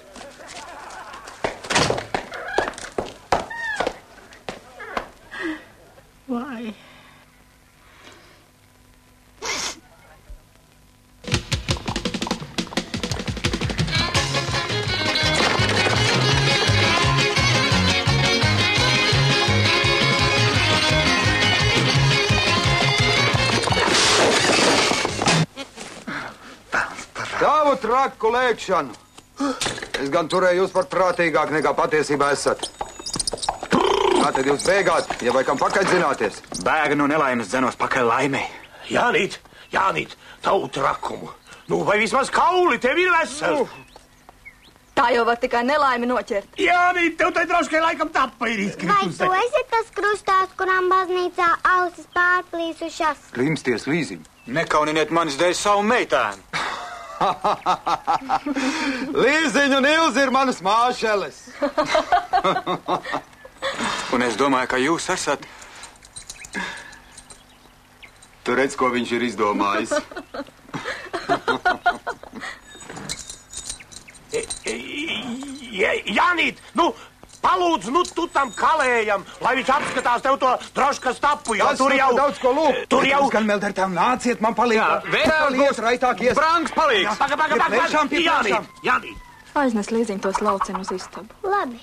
Vai? Tavu traku lēkšanu. Es gan turēju jūs par prātīgāk nekā patiesībā esat. Kā tad jūs bēgāt, ja vai kam pakaļ zināties? Bēga no nelaimes dzenos pakaļ laimei. Jānīt, tavu trakumu. Nu, vai vismaz kauli tev ir veseli? Tā jau var tikai nelaimi noķert. Jānīt, tev tai drauskai laikam tapa ir izkritus. Vai tu esi tas krustās, kurām baznīcā ausis pārplīsušas? Klimsties līziņ. Nekauniniet manis dēļ savu meitēnu. Līziņa un Ilzi ir manas māšeles. Un es domāju, ka jūs esat... Tu redz, ko viņš ir izdomājis. Janīt, nu, palūdz, nu, tu tam kalējam, lai viņš apskatās tev to droškas tapu, jo tur jau... Daudz ko lūk. Tur jau... Gan melder tev nāciet, man palīdz. Vēl būs raitākies. Brangs palīdz. Paga, Janīt. Aiznes līdziņ tos laucienu uz istabu. Labi.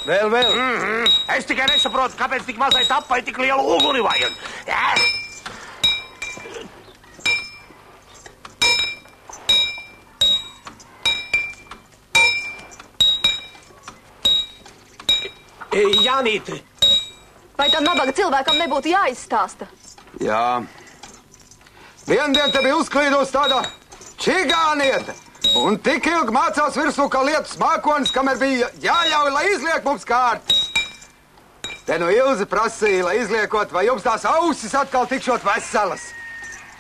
Vēl. Es tikai nesaprotu, kāpēc tik mazai tapai tik lielu uguni vajag. Janīt. Vai tam nabaga cilvēkam nebūtu jāizstāsta? Jā. Viendien te bija uzklīdus tāda čigāniete. Un tik ilgi mācās virsū, kā lietus mākonis, kamēr bija jāļauj, lai izliek mums kārtas. Te nu Ilze prasīja, lai izliekot, vai jums tās ausis atkal tikšot veselas.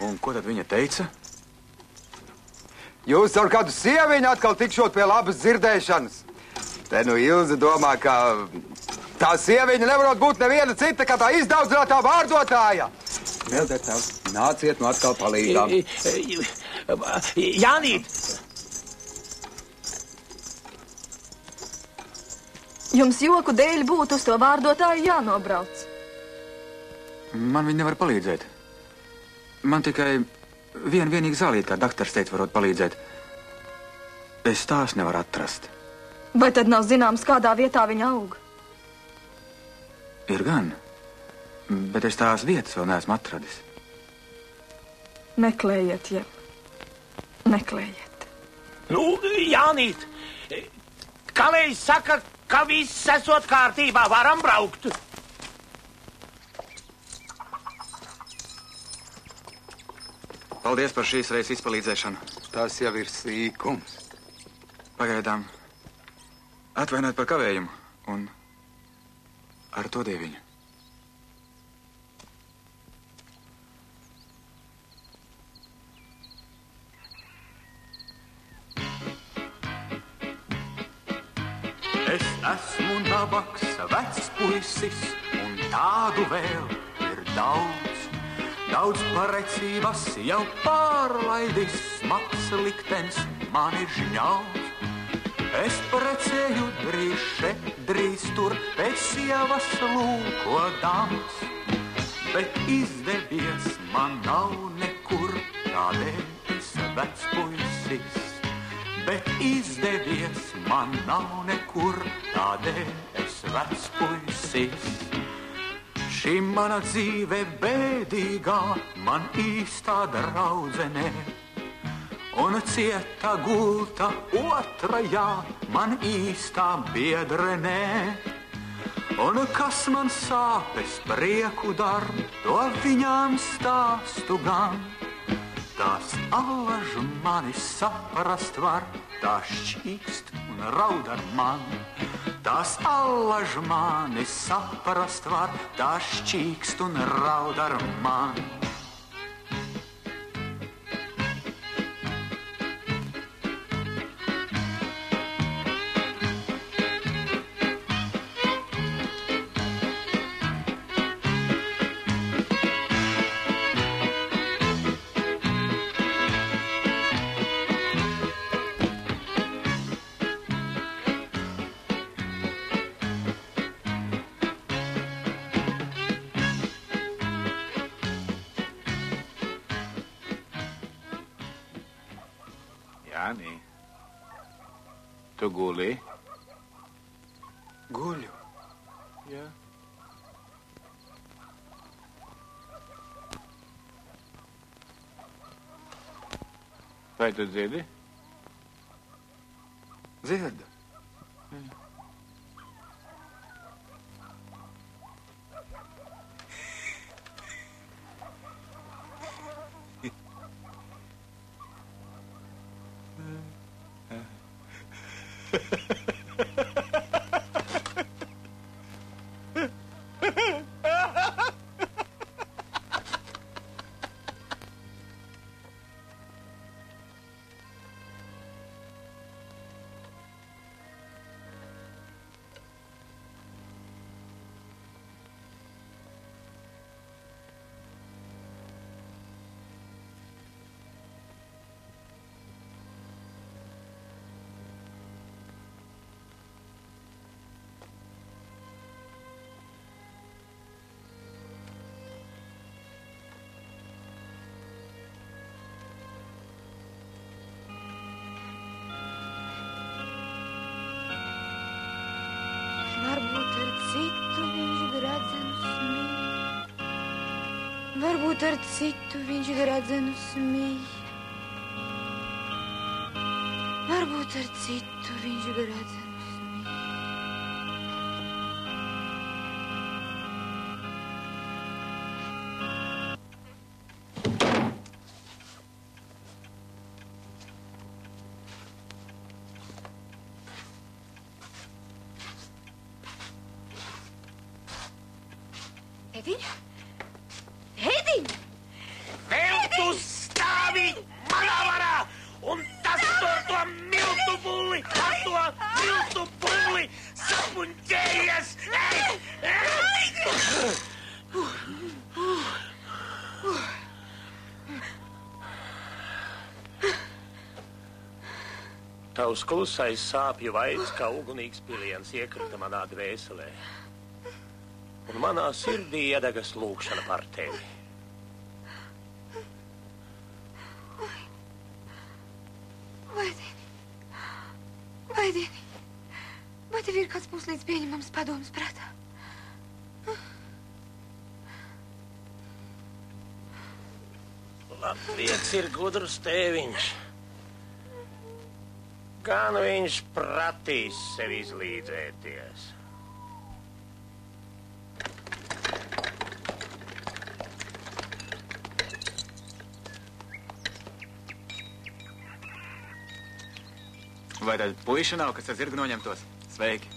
Un ko tad viņa teica? Jūs ar kādu sieviņu atkal tikšot pie labas dzirdēšanas. Te nu Ilze domā, ka tā sieviņa nevarot būt neviena cita, kā tā izdaudzinātā vārdotāja. Melder tev, nāciet nu atkal palīgām. Janīt! Jums joku dēļ būtu uz to vārdotāju jānobrauc. Man viņi nevar palīdzēt. Man tikai vienīgi zālīt, kā daktars teica, varot palīdzēt. Es tās nevaru atrast. Vai tad nav zināms, kādā vietā viņa aug? Ir gan, bet es tās vietas vēl neesmu atradis. Meklējiet, meklējiet. Nu, Janīt, Kalējs saka, ka viss esot kārtībā, varam braukt. Paldies par šīs reizes izpalīdzēšanu. Tas jau ir sīkums. Pagaidām atvainojiet par kavējumu un ar to dieviņu. Es esmu nabaks, vecs puisis, un tādu vēl ir daudz. Daudz parecības jau pārlaidis, smags liktenis man ir žņauds. Es precēju drīz šeit, drīz tur, pēc sievas lūkodams. Bet izdevies man nav nekur, tādēļ es vecs puisis. Bet izdevies man nav nekur, tādēļ es vecs puisis. Šī mana dzīve bēdīgā, man īstā draudzenē. Un cieta gulta otrajā, man īstā biedrenē. Un kas man sāpes prieku dar, to viņām stāstu gan. Tās allaž mani saprast var, tā šķīkst un raud ar mani. Tās allaž mani saprast var, tā šķīkst un raud ar mani. Jāni, tu guli? Guļu. Jā. Vai tu dzirdi? Dzirdu. Varbūt ar citu viņš gradzenu smij. Varbūt ar citu viņš gradzenu smij. Ediņ? Ediņ! Vēl tu stāvi manā varā! Un tas to miltu bulli, ar to miltu bulli sapuņķējies! Tavs klusais sāpju vaids, kā ugunīgs piliens, iekrita manā dvēselē. Un manā sirdī iedegas lūkšana par tevi. Vai tev ir kāds puslīdz pieņemams padoms prātā? Latvijas ir gudrs tēviņš. Gan viņš pratīs sev izlīdzēties. Vai tad puiša nav, kas ar zirgu noņemtos? Sveiki!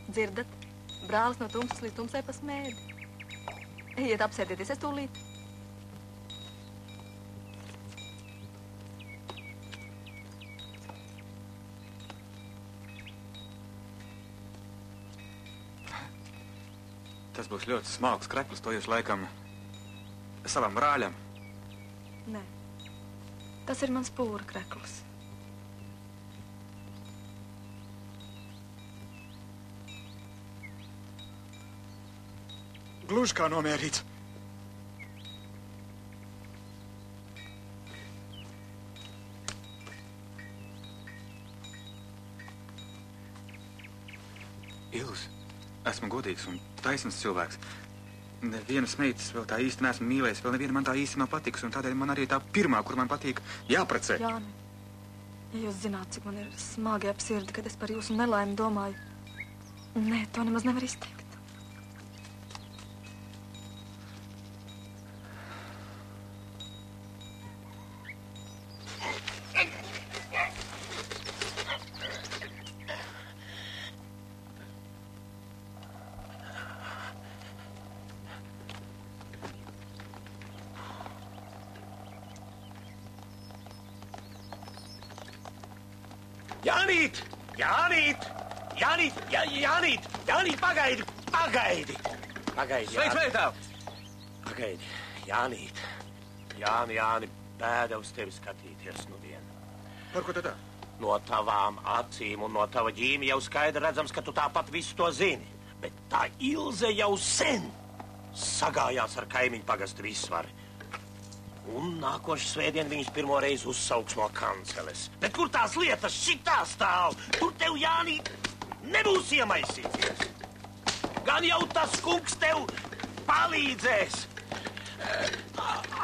Dzirdat? Brālis no tumsas līdz tumsai pa smēdi. Ejiet apsēdieties, es tūlīt. Tas būs ļoti smalks krekls, to jūs laikam savam brāļam. Nē, tas ir mans pūra krekls. Gluži kā nomierīts. Ilz, esmu godīgs un taisns cilvēks. Nevienas meitas vēl tā īsti neesmu mīlējis, vēl neviena man tā īsti nav patikus, un tādēļ man arī tā pirmā, kur man patīk, jāprecē. Jāni, ja jūs zināt, cik man ir smagi ap sirdi, kad es par jūsu nelaimi domāju. Nē, to nemaz nevar izteikt. Jānīt! Jānīt! Jānīt! Jānīt! Jānīt, pagaidi! Pagaidi! Pagaidi, Sveiks, meitā! Pagaidi, Jānīt! Jāni, bēda uz tevi skatīties nu vien. Par ko tad tā? No tavām acīm un no tava ģīmi jau skaidri redzams, ka tu tāpat visu to zini. Bet tā Ilze jau sen sagājās ar kaimiņu pagastu visvari. Un nākošu svētdien viņas pirmo reizi uzsauks no kanceles. Bet kur tās lietas šitā stāv? Tur tev, Jāni, nebūs iemaisīties. Gan jau tas kungs tev palīdzēs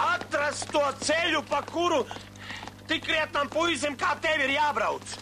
atrast to ceļu, pa kuru tik krietnam puisim, kā tev ir jābrauc.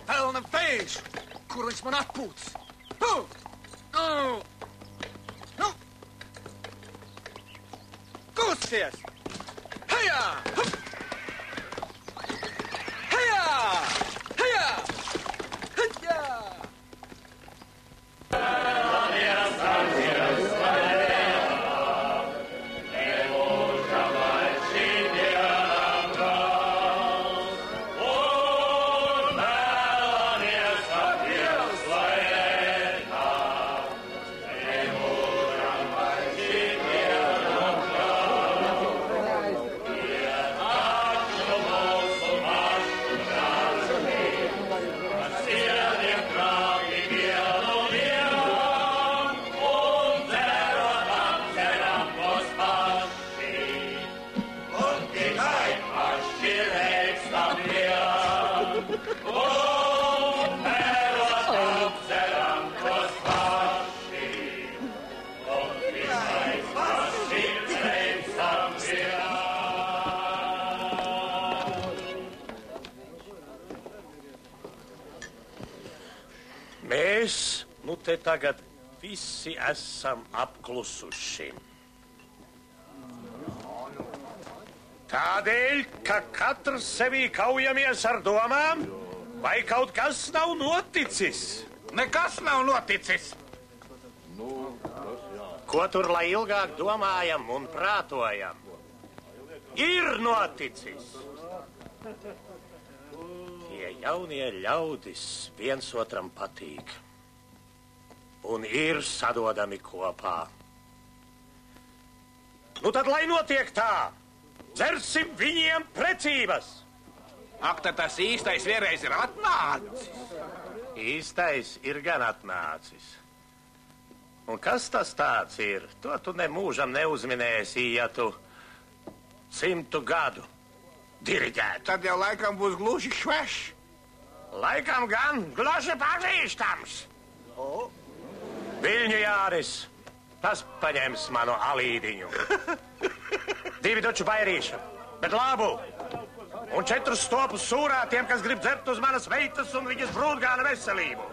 Pelna vējš, kur viņš man atpūtas. Kusties! Hejā! Hejā! Hejā! Hejā! Mēs, nu te tagad visi esam apklusuši. Tādēļ, ka katrs sevī kaujamies ar domām, vai kaut kas nav noticis. Nekas nav noticis. Ko tur lai ilgāk domājam un prātojam? Ir noticis. Tie jaunie ļaudis viens otram patīk un ir sadodami kopā. Nu tad lai notiek tā, dzersim viņiem precības. Ak, tad tas īstais vienreiz ir atnācis. Īstais ir gan atnācis. Un kas tas tāds ir? To tu nemūžam neuzminēsi, ja tu 100 gadu diriģētu. Tad jau laikam būs gluži svešs. Laikam gan gluži pazīstams. Viļņu Jānis, tas paņems manu alīdiņu. 2 duču bairīša, bet labu. Un 4 stopus sūrā tiem, kas grib dzert uz manas veitas un viņas brūdgāna veselību.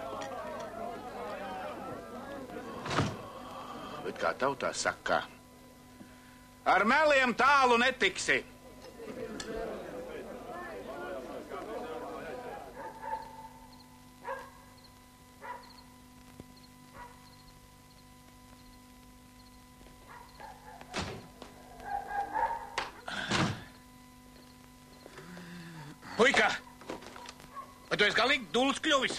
Bet kā tautā saka, ar meliem tālu netiksi. Puika! Vai tu esi galīgi dūls kļuvis?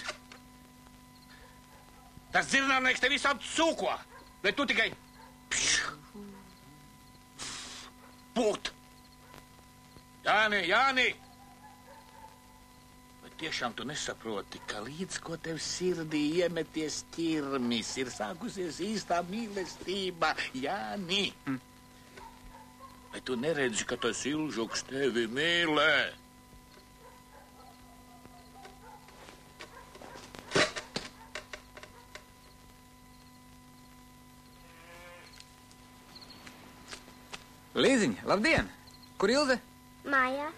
Tas dzirnānieks te visādi sūko. Vai tu tikai... Pūt! Jāni! Vai tiešām tu nesaproti, ka līdz ko tev sirdī iemeties ķirmis, ir sākusies īstā mīlestība, Jāni? Vai tu neredzi, ka tas ilžuks tevi mīlē? Līziņa, labdien! Kur Ilze? Mājā.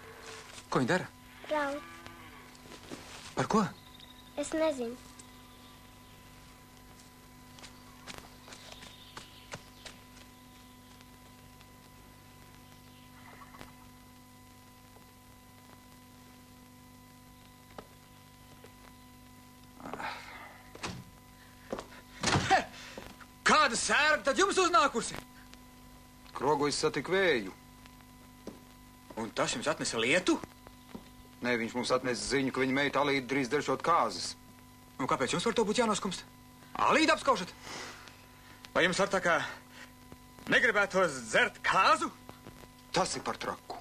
Ko viņa dara? Brauc. Par ko? Es nezinu. Kāda sērga tad jums uznākusi? Krogojas satika vēju. Un tas jums atnesa lietu? Nē, viņš mums atnesa ziņu, ka viņa meita Alīda drīz deršot kāzas. Un kāpēc jums par to būtu jānoskumst? Alīdu apskaužat? Vai jums var tā kā negribētos dzert kāzu? Tas ir par traku.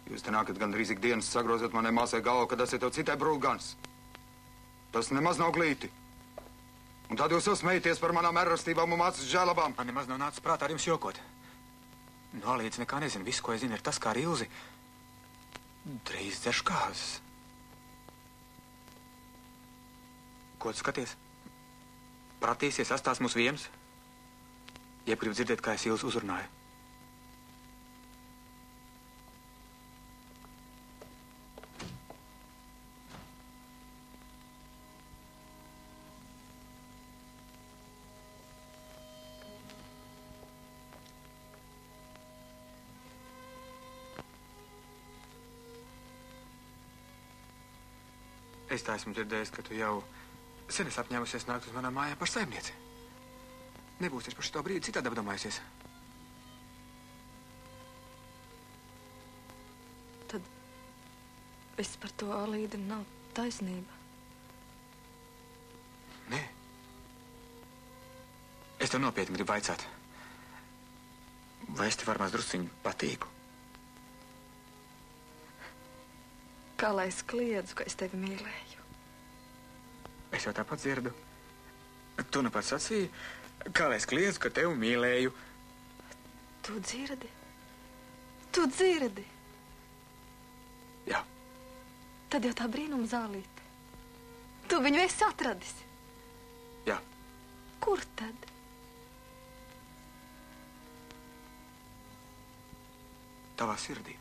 Jūs te nākat gandrīz ikdienas sagrozat manai māsai galvu, kad esat jau citai brūgans. Tas nemaz nav glīti. Un tad jūs uzsmējaties par manām errastībām un mācas žēlabām. Man nemaz nav nācis prātā ar jums jokot. No Alīdas nekā nezinu. Visu, ko es zinu, ir tas, kā ar Ilzi drīz dzerš kāzas. Ko tu skaties? Pratīsies, astās mūs viens? Jeb grib dzirdēt, kā es Ilzi uzrunāju. Es tā esmu dzirdējis, ka tu jau sen esi apņēmusies nākt uz manām mājām par saimnieci. Nebūs taču par šito brīdi citādi apdomājusies. Tad viss par to Alīda nav taisnība. Nē. Es tev nopietni gribu vaicāt. Vai es tev ar maz drusciņu patīku? Kā lai es kliedzu, ka es tevi mīlēju? Es jau tāpat dzirdu. Tu nu pats sacīji, kā lai es kliedzu, ka tevi mīlēju. Tu dzirdi? Tu dzirdi? Jā. Tad jau tā brīnuma zālīte. Tu viņu esi atradis? Jā. Kur tad? Tavā sirdī.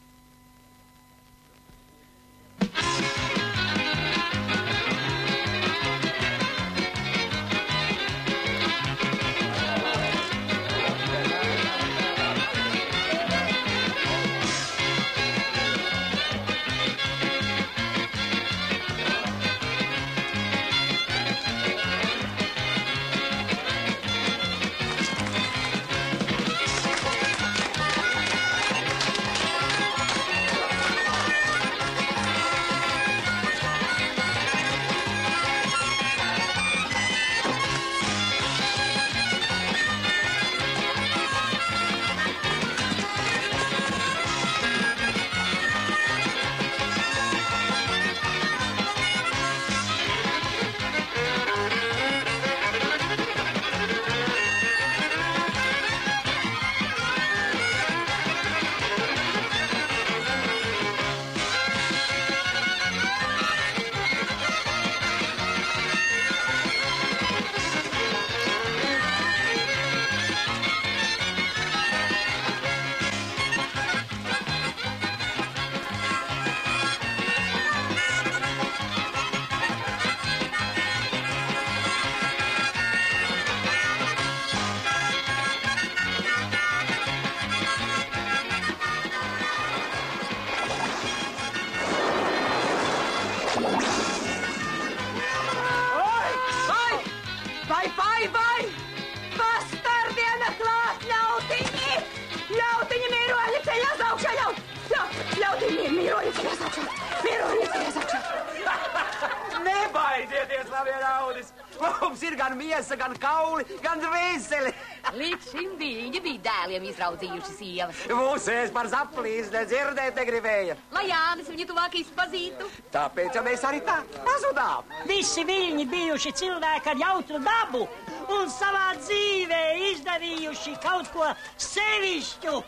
Nebaidieties, labie ļaudis! Mums ir gan miesa, gan kauli, gan dvēseli! Līdz šim viņi bija dēliem izraudzījuši sievas. Mūsēs par zaplīs nedzirdēt negribēja. Lai Jānis viņu tuvāk izpazītu. Tāpēc, ja mēs arī tā pazudām. Visi viņi bijuši cilvēki ar jautru dabu un savā dzīvē izdarījuši kaut ko sevišķu,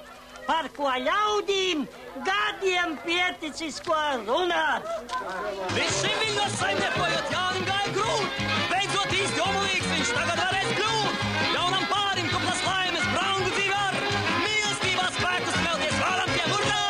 par ko ļaudīm gadiem pieticis ko runāt. Visi viņos saimniekojot Jānim gāja grūt. Beidzot īsti omulīgs viņš tagad varēs kļūt. Jaunam pārim kuplas laimes brangu dzīvi ar. Mīlestībā spēkus velties varam tiem urnāt.